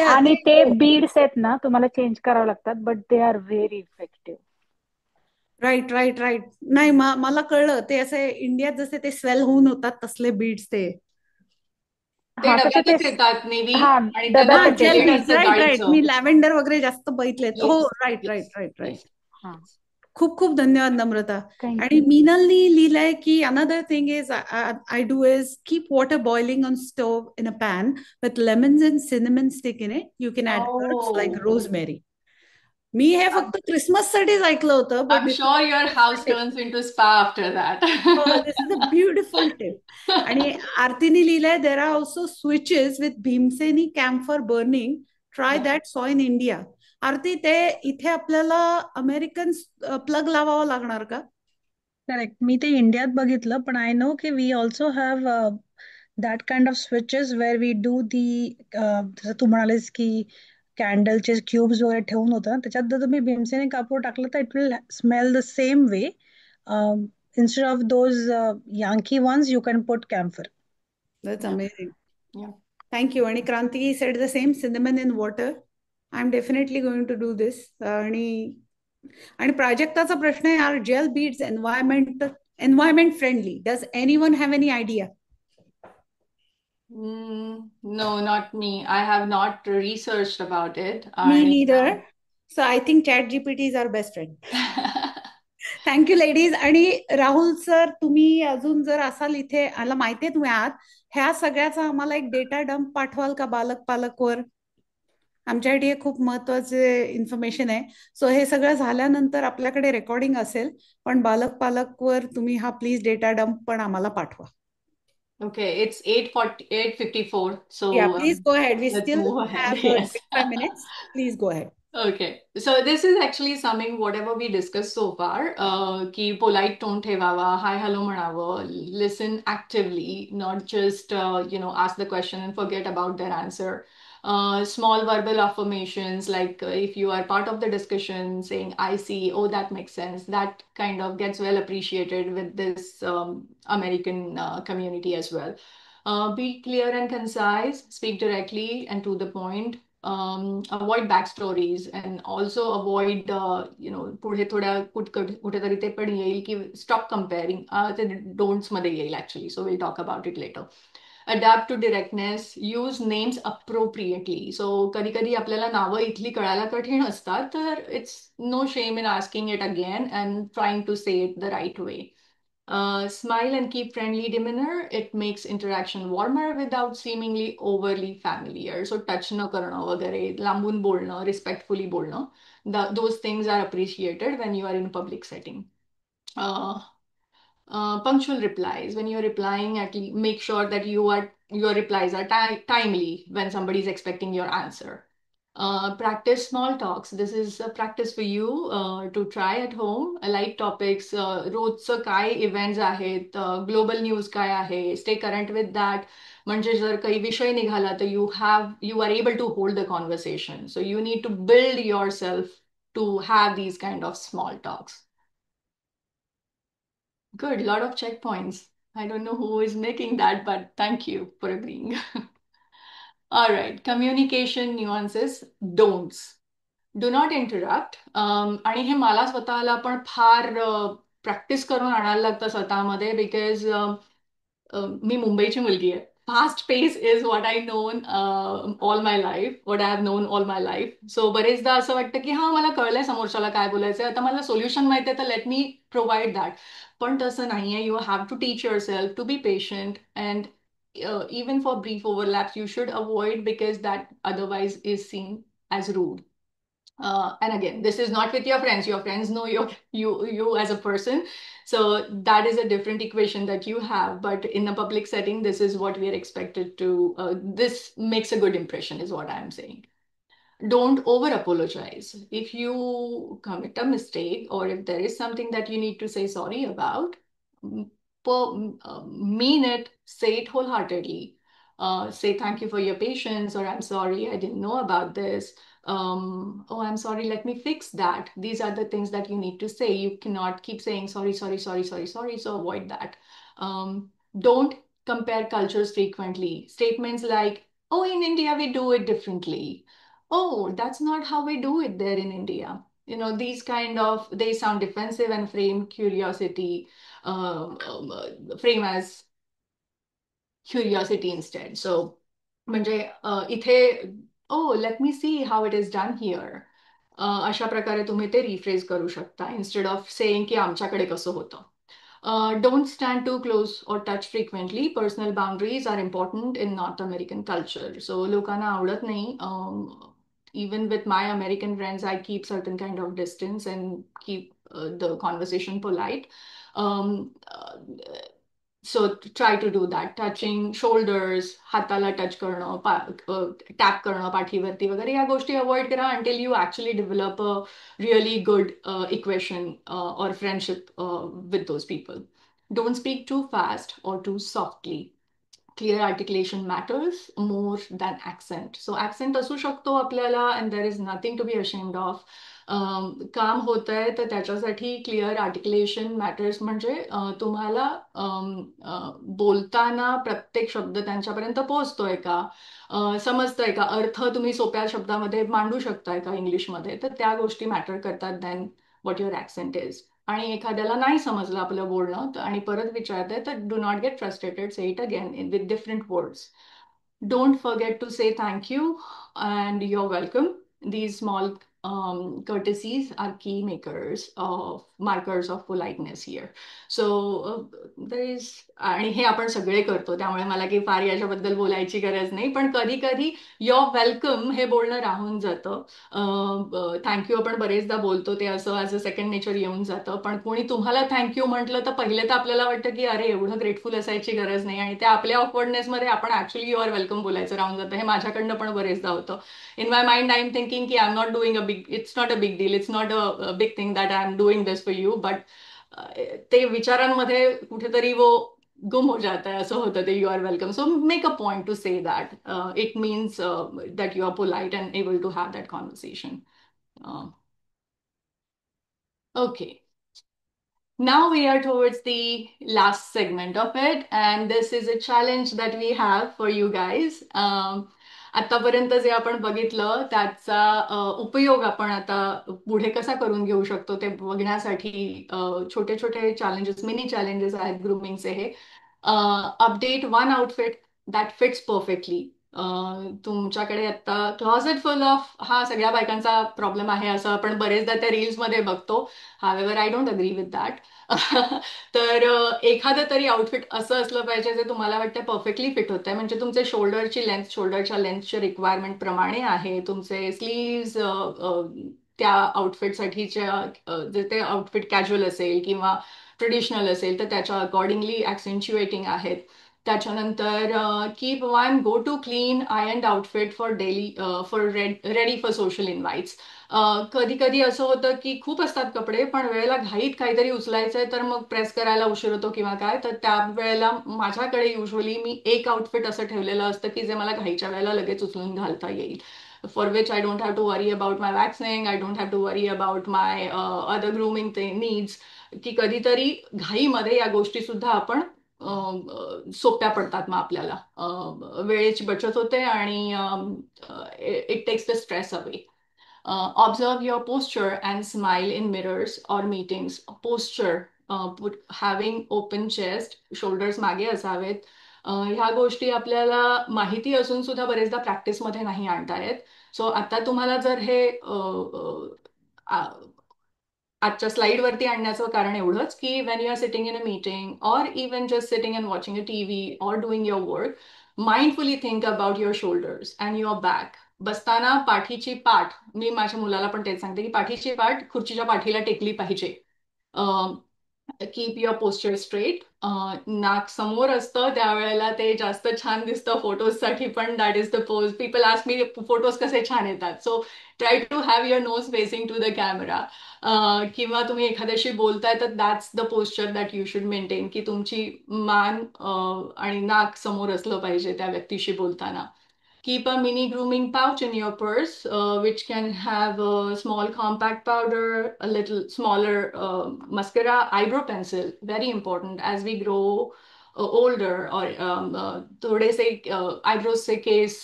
आणि ते बीड्स आहेत ना, तुम्हाला चेंज करावं लागतात, but they are very effective. Right. नाही, मला कळलं ते असे इंडियात जसे ते स्वेल होऊन होतात तसले बीड्स ते. राईट, मी लॅव्हेंडर वगैरे जास्त बघितलेत. हो, राईट. खूप खूप धन्यवाद नम्रता. आणि थँक्यू. मीनलनी लिहिलंय की another thing is I do is keep water boiling on stove in a pan with lemons and cinnamon stick in it. You can add herbs like rosemary. मी हे फक्त क्रिसमस साठीच ऐकलं होतं, but I'm sure your house turns into spa after that. This is a beautiful tip. आणि आरतीने लिहिलंय there are also switches with Bhimseni camphor burning. Try that saw in India. आरती, ते इथे आपल्याला अमेरिकन प्लग लावावं लागणार का? करेक्ट. मी ते इंडियात बघितलं, पण आय नो की we also have that kind of switches where we do the, जसं तू म्हणालीस की कॅन्डलचे क्यूब्स वगैरे ठेवून होतं, त्याच्यात जर तुम्ही भीमसेनी कापूर टाकलं तर it will smell the same way. Instead of those Yankee ones you can put camphor. That's Yeah. amazing. Yeah. Thank you. आणि क्रांती said the same, cinnamon in water. I'm definitely going to do this. आणि प्राजक्ताचा प्रश्न आहे, are gel beads environment friendly? Does anyone have any idea? No, not me. I have not researched about it. Me neither. So I think ChatGPT is our best friend. Thank you ladies. आणि राहुल सर, तुम्ही अजून जर असाल इथे, मला माहितीये तुम्ही आहात, ह्या सगळ्याचा आम्हाला एक डेटा डंप पाठवाल का बालक पालकवर? आमच्यासाठी हे खूप महत्वाचे इन्फॉर्मेशन आहे. सो हे सगळं झाल्यानंतर आपल्याकडे रेकॉर्डिंग असेल, पण बालक पालकवर तुम्ही हा प्लीज डेटा डंप पण आम्हाला पाठवा. Okay, it's 8:54. So Yeah, please go ahead. We let's still move ahead. have Yes. 25 minutes. Please go ahead. Okay, so this is actually something whatever we discussed so far. की polite tone ठेवावा, hi hello म्हणावं, listen actively, not just ask the question and forget about their answer. Small verbal affirmations like if you are part of the discussion, saying I see, oh that makes sense, that kind of gets well appreciated with this American community as well. Be clear and concise, speak directly and to the point. Avoid backstories and also avoid पुढे थोड्या कुठेतरी ते पण येईल की stop comparing. ते don'ts मध्ये येईल actually, so we'll talk about it later. Adapt to directness, use names appropriately. So कधी कधी आपल्याला नावं इथली कळायला कठीण असतात, तर it's no shame in asking it again and trying to say it the right way. Smile and keep friendly demeanor. It makes interaction warmer without seemingly overly familiar. So touch न करणं वगैरे, लांबून बोलणं, respectfully बोलणं. Those things are appreciated when you are in a public setting. Punctual replies. When you're replying, at least make sure that your replies are timely when somebody is expecting your answer. Practice small talks. This is a practice for you to try at home. Light topics, रोजचं काय इव्हेंट्स आहेत, ग्लोबल न्यूज काय आहे, स्टे करंट विथ दॅट. म्हणजे जर काही विषय निघाला तर you are able to hold the conversation. So you need to build yourself to have these kind of small talks. Good, lot of checkpoints. I don't know who is making that, but thank you for agreeing. All right, communication nuances, don'ts. Do not interrupt. आणि हे मला स्वतःला पण फार प्रॅक्टिस करून आणायला लागतं स्वतःमध्ये, बिकॉज मी मुंबईची मुलगी आहे. Fast pace is what I known all my life, what I have known all my life. So बरेचदा असं वाटतं की हा मला कळलंय समोरच्याला काय बोलायचंय, आता मला सोल्युशन माहिती आहे, तर लेट मी प्रोव्हाइड दॅट. पण तसं नाहीये. You have to teach yourself to be patient and even for brief overlaps you should avoid, because that otherwise is seen as rude. And again, this is not with your friends. Your friends know you as a person, so that is a different equation that you have. But in a public setting, this is what we are expected to. This makes a good impression, is what I am saying. Don't over apologize. If you commit a mistake, or if there is something that you need to say sorry about, mean it, say it wholeheartedly. Say thank you for your patience, or I'm sorry, I didn't know about this. Oh, I'm sorry, let me fix that. These are the things that you need to say. You cannot keep saying sorry, sorry, sorry, sorry, sorry. So avoid that. Don't compare cultures frequently. Statements like, oh, in India, we do it differently. Oh, that's not how we do it there in India. These kind of, they sound defensive and frame as curiosity instead. So म्हणजे इथे, oh, let me see how it is done here. अशा प्रकारे तुम्ही ते रिफ्रेज करू शकता इन्स्टेड ऑफ सेईंग की आमच्याकडे कसं होतं. Don't stand too close or touch frequently. Personal boundaries are important in North American culture. So लोकांना आवडत नाही. Even with my American friends, I keep certain kind of distance and keep the conversation polite. So try to do that. Touching shoulders, हाताला टच करणं, टॅप करणं पाठीवरती वगैरे या गोष्टी अवॉइड करा until you actually develop a really good equation or friendship with those people. Don't speak too fast or too softly. Clear articulation matters more than accent. So accent असू शकतो आपल्याला and there is nothing to be ashamed of. काम होत आहे तर त्याच्यासाठी क्लिअर आर्टिक्युलेशन मॅटर्स म्हणजे तुम्हाला बोलताना प्रत्येक शब्द त्यांच्यापर्यंत पोहोचतोय का, समजतोय का, अर्थ तुम्ही सोप्या शब्दामध्ये मांडू शकताय का इंग्लिशमध्ये, तर त्या गोष्टी मॅटर करतात than what your accent is. आणि एखाद्याला नाही समजलं आपलं बोलणं आणि परत विचारतंय तर do not get frustrated, say it again with different words. Don't forget to say thank you and you're welcome. These small courtesies are key markers of politeness here. So there is, आणि हे आपण सगळे करतो त्यामुळे मला काही फार याच्याबद्दल बोलायची गरज नाही, पण कधी कधी युअर वेलकम हे बोलणं राहून जातं. थँक्यू आपण बरेचदा बोलतो, ते असं ॲज अ सेकंड नेचर येऊन जातं. पण कोणी तुम्हाला थँक्यू म्हटलं तर पहिले तर आपल्याला वाटतं की अरे एवढं ग्रेटफुल असायची गरज नाही, आणि त्या आपल्या ऑकवर्डनेसमध्ये आपण ऍक्च्युली युअर वेलकम बोलायचं राहून जातं. हे माझ्याकडनं पण बरेचदा होतं. In my mind I am thinking की I am not doing it's not a big deal, it's not a big thing that I am doing this for you, but ते विचारांमध्ये कुठेतरी वो गुम हो जाता है, असं होतं ते. You are welcome. So make a point to say that. It means that you are polite and able to have that conversation. Okay. Now we are towards the last segment of it, and this is a challenge that we have for you guys. आतापर्यंत जे आपण बघितलं त्याचा उपयोग आपण आता पुढे कसा करून घेऊ शकतो ते बघण्यासाठी छोटे छोटे चॅलेंजेस, मिनी चॅलेंजेस आहेत ग्रूमिंगचे हे. Update one outfit that fits perfectly. तुमच्याकडे आता क्लॉसेट फुल ऑफ, हा सगळ्या बायकांचा प्रॉब्लेम आहे असं आपण बरेचदा त्या रील्समध्ये बघतो. However I don't agree with that. तर एखादं तरी आउटफिट असं असलं पाहिजे जे तुम्हाला वाटतं परफेक्टली फिट होत आहे, म्हणजे तुमचे शोल्डरची लेंथ शोल्डरच्या लेंथच्या रिक्वायरमेंट प्रमाणे आहे, तुमचे स्लीव्ज त्या आउटफिटसाठीच्या, जे ते आउटफिट कॅज्युअल असेल किंवा ट्रेडिशनल असेल तर त्याच्या अकॉर्डिंगली ॲक्सेंच्युएटिंग आहेत. त्याच्यानंतर keep one go to clean iron outfit for daily for ready for social invites. कधी कधी असं होतं की खूप असतात कपडे पण वेळेला घाईत काहीतरी उचलायचंय तर मग प्रेस करायला उशीर होतो किंवा काय, तर त्या वेळेला माझ्याकडे युजली मी एक आउटफिट असं ठेवलेलं असतं की जे मला घाईच्या वेळेला लगेच उचलून घालता येईल. For which I don't have to worry about my waxing, I don't have to worry about my other grooming needs. की कधीतरी घाईमध्ये या गोष्टी सुद्धा आपण सोप्या पडतात, मग आपल्याला वेळेची बचत होते आणि it takes the stress away. Observe your posture and smile in mirrors or meetings. Posture, having open chest, shoulders मागे असावेत. ह्या गोष्टी आपल्याला माहिती असून सुद्धा बरेचदा प्रॅक्टिसमध्ये नाही आणता येत. सो आता तुम्हाला जर हे आजच्या स्लाइडवरती आणण्याचं कारण एवढंच की when you are sitting in a meeting or even just sitting and watching a TV or doing your work, mindfully think about your shoulders and your back. बसताना पाठीची पाठ, मी माझ्या मुलाला पण तेच सांगते की पाठीची पाठ खुर्चीच्या पाठीला टेकली पाहिजे. Keep your posture straight. नाक समोर असतं त्यावेळेला ते जास्त छान दिसतं फोटोजसाठी पण. That is the pose. People ask me photos कसे छान येतात. So try to have your nose facing to the camera. किंवा तुम्ही एखाद्याशी बोलताय तर that's the posture that you should maintain, की तुमची मान आणि नाक समोर असलं पाहिजे त्या व्यक्तीशी बोलताना. Keep a mini grooming pouch in your purse, which can have a small compact powder, a little smaller mascara, eyebrow pencil. Very important as we grow older, or थोडे से eyebrows से केस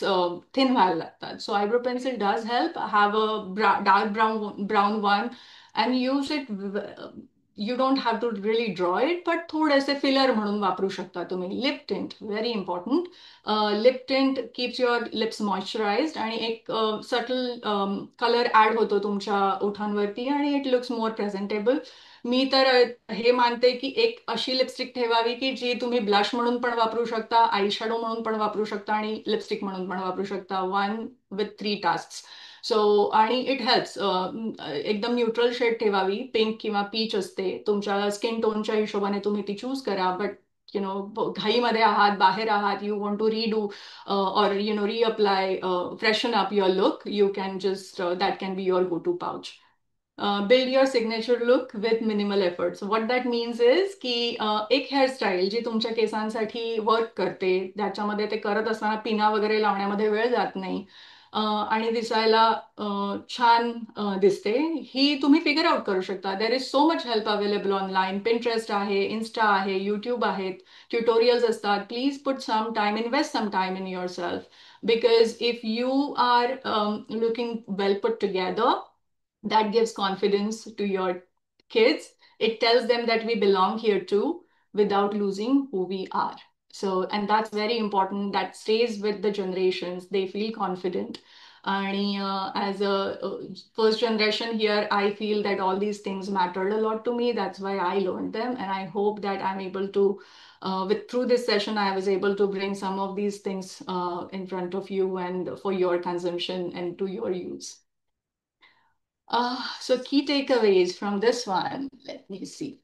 thin व्हायला लागतात. So eyebrow pencil does help. Have a dark brown one and use it you don't have to really draw it, but थोडेसे फिलर म्हणून वापरू शकता तुम्ही. Lip tint very important. Lip tint keeps your lips moisturized आणि एक सटल कलर ऍड होतो तुमच्या ओठांवरती आणि इट लुक्स मोर प्रेझेंटेबल. मी तर हे मानते की एक अशी लिपस्टिक ठेवावी की जी तुम्ही ब्लश म्हणून पण वापरू शकता, आय शॅडो म्हणून पण वापरू शकता आणि लिपस्टिक म्हणून पण वापरू शकता. 1 with 3 tasks. सो आणि इट हेल्प्स. एकदम न्यूट्रल शेड ठेवावी, पिंक किंवा पीच असते. तुमच्या स्किन टोनच्या हिशोबाने तुम्ही ती चूज करा. बट घाईमध्ये आहात, बाहेर आहात, you want to redo or reapply, freshen up your look, you can just that can be your go-to pouch. Build your signature look with minimal effort. So what that means is की एक हेअरस्टाईल जी तुमच्या केसांसाठी वर्क करते, त्याच्यामध्ये ते करत असताना पिना वगैरे लावण्यामध्ये वेळ जात नाही आणि दिसायला छान दिसते, ही तुम्ही फिगर आउट करू शकता. There is so much help available online. Pinterest आहे, इन्स्टा आहे, युट्यूब आहेत, ट्युटोरियल्स असतात. Please put some time, invest some time in yourself, because if you are looking well put together, that gives confidence to your kids. It tells them that we belong here too without losing who we are. So, and that's very important. That stays with the generations. They feel confident. And as a first generation here, I feel that all these things mattered a lot to me. That's why I learned them. And I hope that I'm able to, through this session, I was able to bring some of these things in front of you and for your consumption and to your use. So key takeaways from this one, let me see.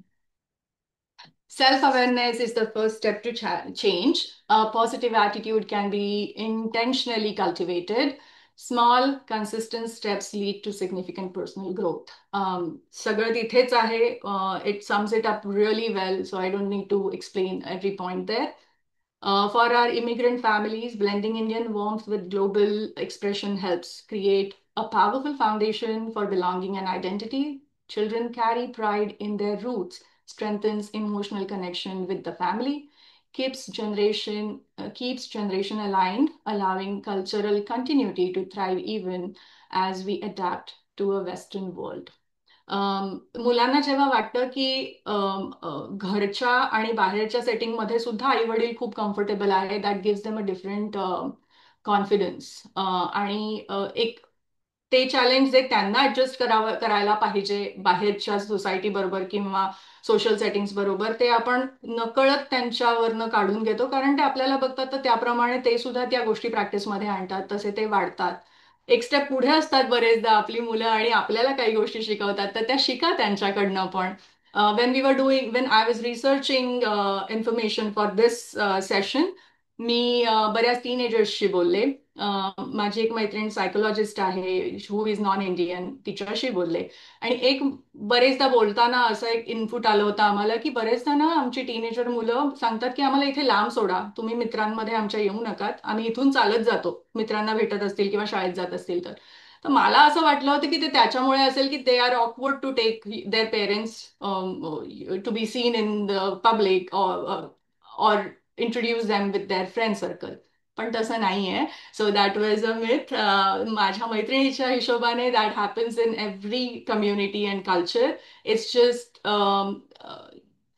Self-awareness is the first step to change. A positive attitude can be intentionally cultivated. Small, consistent steps lead to significant personal growth. सगळं तिथेच आहे. It sums it up really well, so I don't need to explain every point there. For our immigrant families, blending Indian warmth with global expression helps create a powerful foundation for belonging and identity. Children carry pride in their roots, strengthens emotional connection with the family, keeps generation aligned, allowing cultural continuity to thrive even as we adapt to a Western world. मुलांना जेव्हा वाटतं की घरच्या आणि बाहेरच्या सेटिंगमध्ये सुद्धा आई वडील खूप कम्फर्टेबल आहे, that gives them a different confidence. आणि एक ते चॅलेंज जे त्यांना ऍडजस्ट करायला पाहिजे बाहेरच्या सोसायटी बरोबर किंवा सोशल सेटिंग्स बरोबर, ते आपण नकळत त्यांच्यावरनं काढून घेतो, कारण ते आपल्याला बघतात तर त्याप्रमाणे ते सुद्धा त्या गोष्टी प्रॅक्टिसमध्ये आणतात, तसे ते वाढतात. एक स्टेप पुढे असतात बरेचदा आपली मुलं आणि आपल्याला काही गोष्टी शिकवतात, तर त्या शिका त्यांच्याकडनं पण. when I was researching information for this session, मी बऱ्याच टीनेजर्सशी बोलले. माझी एक मैत्रीण सायकोलॉजिस्ट आहे, हू इज नॉन इंडियन, तिच्याशी बोलले. आणि एक बरेचदा बोलताना असं एक इनपुट आलं होतं आम्हाला की बरेचदा ना आमची टीनेजर मुलं सांगतात की आम्हाला इथे लांब सोडा, तुम्ही मित्रांमध्ये आमच्या येऊ नकात, आम्ही इथून चालत जातो मित्रांना भेटत असतील किंवा शाळेत जात असतील तर. तर मला असं वाटलं होतं की ते त्याच्यामुळे असेल की they are awkward to take their parents to be seen in the public or introduce them with their friend circle. पण तसं नाहीये. So that was a myth. माझ्या मैत्रिणीच्या हिशोबाने that happens in every community and culture. It's just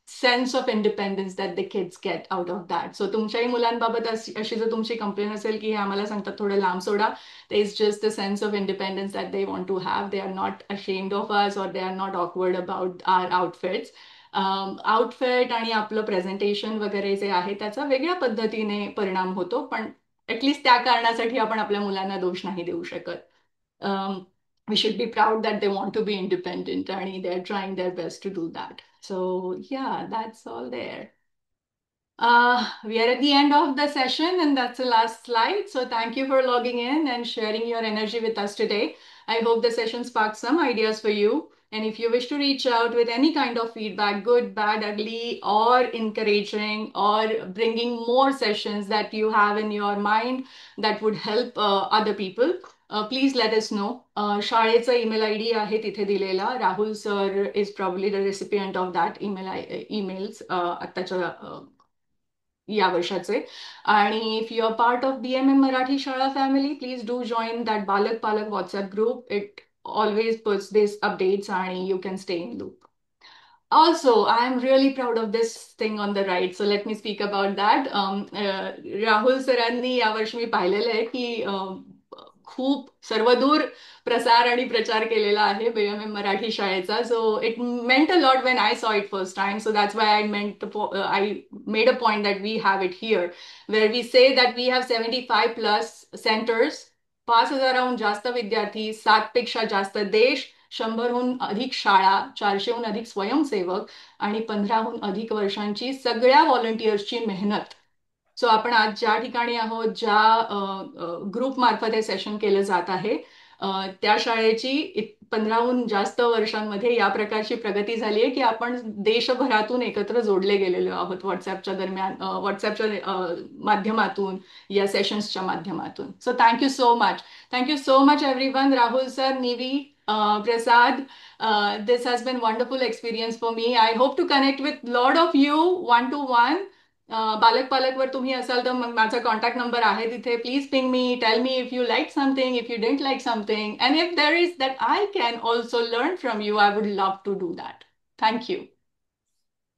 sense of independence that the kids get out of that. So तुमच्याही मुलांबाबत अशी जर तुमची कंप्लेन असेल की हे आम्हाला सांगतात थोडं लांब सोडा, there is just the sense of independence that they want to have. They are not ashamed of us or they are not awkward about our outfits. Outfit आणि आपलं प्रेझेंटेशन वगैरे जे आहे त्याचा वेगळ्या पद्धतीने परिणाम होतो, पण ॲटलिस्ट त्या कारणासाठी आपण आपल्या मुलांना दोष नाही देऊ शकत. We should be proud that they want to be independent आणि they are trying their best to do that. So yeah, that's all there. We are at the end of the session and that's the last slide. So thank you for logging in and sharing your energy with us today. I hope the session sparked some ideas for you. And if you wish to reach out with any kind of feedback, good, bad, ugly, or encouraging, or bringing more sessions that you have in your mind that would help other people, please let us know. शाळेचा email ID आहे तिथे दिलेला. Rahul sir is probably the recipient of that emails आत्ताच्या या वर्षाचे. आणि if you are part of BMM Marathi शाळा family, please do join that Balak Palak WhatsApp group. It always puts these updates and you can stay in loop. Also, I am really proud of this thing on the right. So let me speak about that. Rahul सरांनी यावर्षी मी पाहिलेलं आहे की खूप सर्वदूर प्रसार आणि प्रचार केलेला आहे BMM मराठी शाळेचा. So it meant a lot when I saw it first time. So that's why I made a point that we have it here where we say that we have 75+ centres, 5,000हून जास्त विद्यार्थी, 7 पेक्षा जास्त देश, 100हून अधिक शाळा, 400हून अधिक स्वयंसेवक आणि 15हून अधिक वर्षांची सगळ्या व्हॉलंटियर्सची मेहनत. सो आपण आज ज्या ठिकाणी आहोत, ज्या ग्रुप मार्फत हे सेशन केलं जात आहे, त्या शाळेची 15हून जास्त वर्षांमध्ये या प्रकारची प्रगती झाली आहे की आपण देशभरातून एकत्र जोडले गेलेलो आहोत व्हॉट्सॲपच्या दरम्यान, व्हॉट्सॲपच्या माध्यमातून, या सेशन्सच्या माध्यमातून. So thank you so much. Thank you so much everyone. Rahul sir, Nivi, Prasad, this has been wonderful experience for me. I hope to connect with lot of you one to one. बालक पालक वर तुम्ही असाल तर मग माझा कॉन्टॅक्ट नंबर आहे तिथे. Please ping me, tell me if you like something, if you didn't like something, and if there is that I can also learn from you, I would love to do that. Thank you.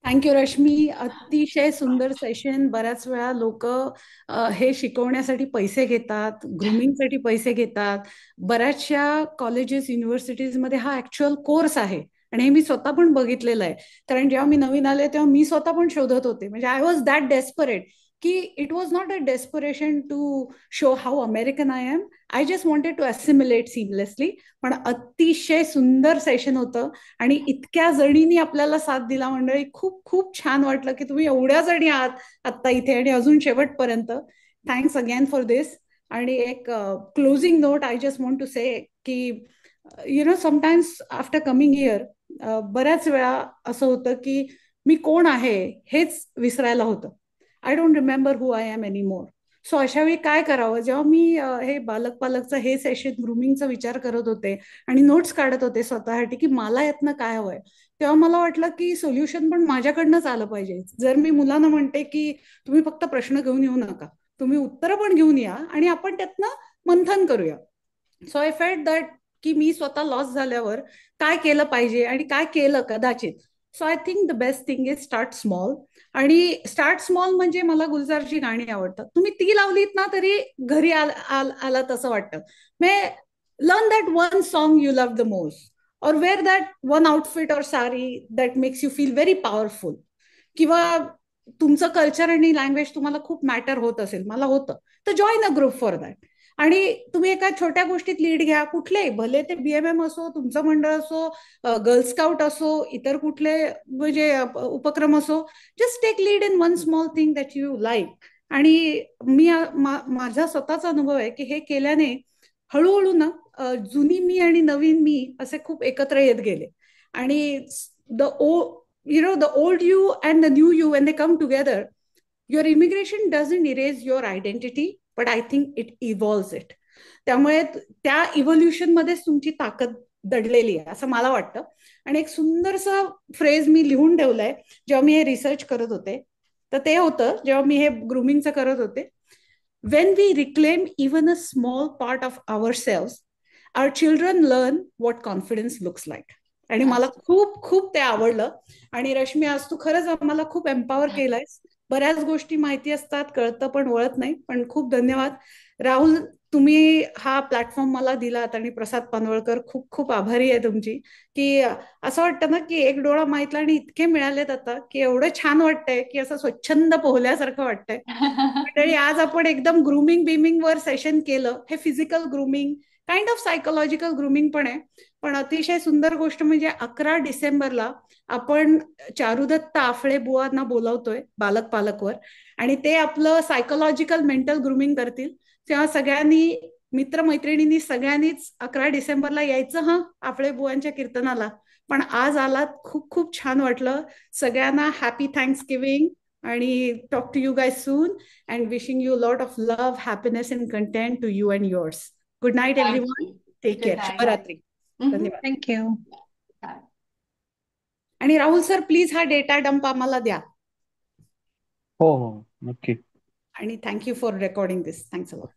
Thank you Rashmi. अतिशय सुंदर सेशन. बऱ्याच वेळा लोक हे शिकवण्यासाठी पैसे घेतात, ग्रुमिंगसाठी पैसे घेतात. बऱ्याचशा कॉलेजेस, युनिव्हर्सिटीजमध्ये हा ऍक्च्युअल कोर्स आहे आणि हे मी स्वतः पण बघितलेलं आहे. कारण जेव्हा मी नवीन आले तेव्हा मी स्वतः पण शोधत होते. म्हणजे आय वॉज दॅट डेस्परेट की it was not a desperation to show how American I am. I just wanted to assimilate seamlessly. पण अतिशय सुंदर सेशन होतं आणि इतक्या जणींनी आपल्याला साथ दिला मंडळी. खूप खूप छान वाटलं की तुम्ही एवढ्या जणी आहात आत्ता इथे आणि अजून शेवटपर्यंत. Thanks again for this. आणि एक closing note I just want to say की you know sometimes after coming here बऱ्याच वेळा असं होतं की मी कोण आहे हेच विसरायला होतं. I don't remember who I am any more. So अशा वेळी काय करावं? जेव्हा मी हे बालक पालकचं हे सेशन ग्रुमिंगचा विचार करत होते आणि नोट्स काढत होते स्वतःसाठी की मला यातनं काय हवंय, तेव्हा मला वाटलं की सोल्युशन पण माझ्याकडनंच आलं पाहिजे. जर मी मुलांना म्हणते की तुम्ही फक्त प्रश्न घेऊन येऊ नका, तुम्ही उत्तरं पण घेऊन या आणि आपण त्यातनं मंथन करूया. सो आय फेल्ट दॅट की मी स्वतः लॉस झाल्यावर काय केलं पाहिजे आणि काय केलं कदाचित. So I think the best thing is start small. आणि स्टार्ट स्मॉल म्हणजे मला गुलजारची गाणी आवडतात. तुम्ही ती लावलीत ना तरी घरी आला तसं वाटतं. मे learn that one song you love the most, और वेअर दॅट वन आउटफिट और sari that makes you feel very powerful. किंवा तुमचं कल्चर आणि लँग्वेज तुम्हाला खूप मॅटर होत असेल, मला होतं, तर join a group for that. आणि तुम्ही एका छोट्या गोष्टीत लीड घ्या, कुठलेही, भले ते BMM असो, तुमचं मंडळ असो, गर्ल स्काउट असो, इतर कुठले म्हणजे उपक्रम असो. Just take lead in one small thing that you like. आणि मी माझा स्वतःचा अनुभव आहे की हे केल्याने हळूहळू ना जुनी मी आणि नवीन मी असे खूप एकत्र येत गेले. आणि the old you and the new you, when they come together, your immigration doesn't erase your identity, but I think it evolves it. त्यामुळे त्या इव्होल्युशन मध्येच तुमची ताकद दडलेली आहे असं मला वाटतं. आणि एक सुंदरसा फ्रेज मी लिहून ठेवलाय जेव्हा मी हे रिसर्च करत होते, तर ते होतं जेव्हा मी हे ग्रुमिंगचं करत होते. When we reclaim even a small part of ourselves, our children learn what confidence looks like. आणि मला खूप खूप ते आवडलं. आणि रश्मी, आज तू खरंच आम्हाला खूप एम्पॉवर केलंयस. बऱ्याच गोष्टी माहिती असतात, कळतं पण वळत नाही. पण खूप धन्यवाद. राहुल, तुम्ही हा प्लॅटफॉर्म मला दिलात. आणि प्रसाद पानवळकर, खूप खूप आभारी आहे तुमची. की असं वाटतं ना की एक डोळा माहितला आणि इतके मिळालेत आता की एवढं छान वाटतंय की असं स्वच्छंद पोहल्यासारखं वाटतंय. मंडळी, आज आपण एकदम ग्रुमिंग बिमिंग वर सेशन केलं. हे physical grooming, kind of psychological grooming पण आहे. पण अतिशय सुंदर गोष्ट म्हणजे 11 डिसेंबरला आपण चारुदत्त आफळे बुवांना बोलावतोय बालक पालकवर. आणि ते आपलं सायकोलॉजिकल मेंटल ग्रुमिंग करतील. तेव्हा सगळ्यांनी, मित्रमैत्रिणींनी सगळ्यांनीच 11 डिसेंबरला यायचं हा आफळे बुवांच्या कीर्तनाला. पण आज आलात, खूप खूप छान वाटलं. सगळ्यांना हॅपी थँक्सगिव्हिंग आणि talk to you guys soon and wishing you lot of love, happiness and content to you and yours. Good night everyone. Take care. शुभरात्री. धन्यवाद. थँक्यू. आणि राहुल सर, प्लीज हा डेटा डंप आम्हाला द्या. हो हो, नक्की. आणि thank you for recording this. Thanks a lot.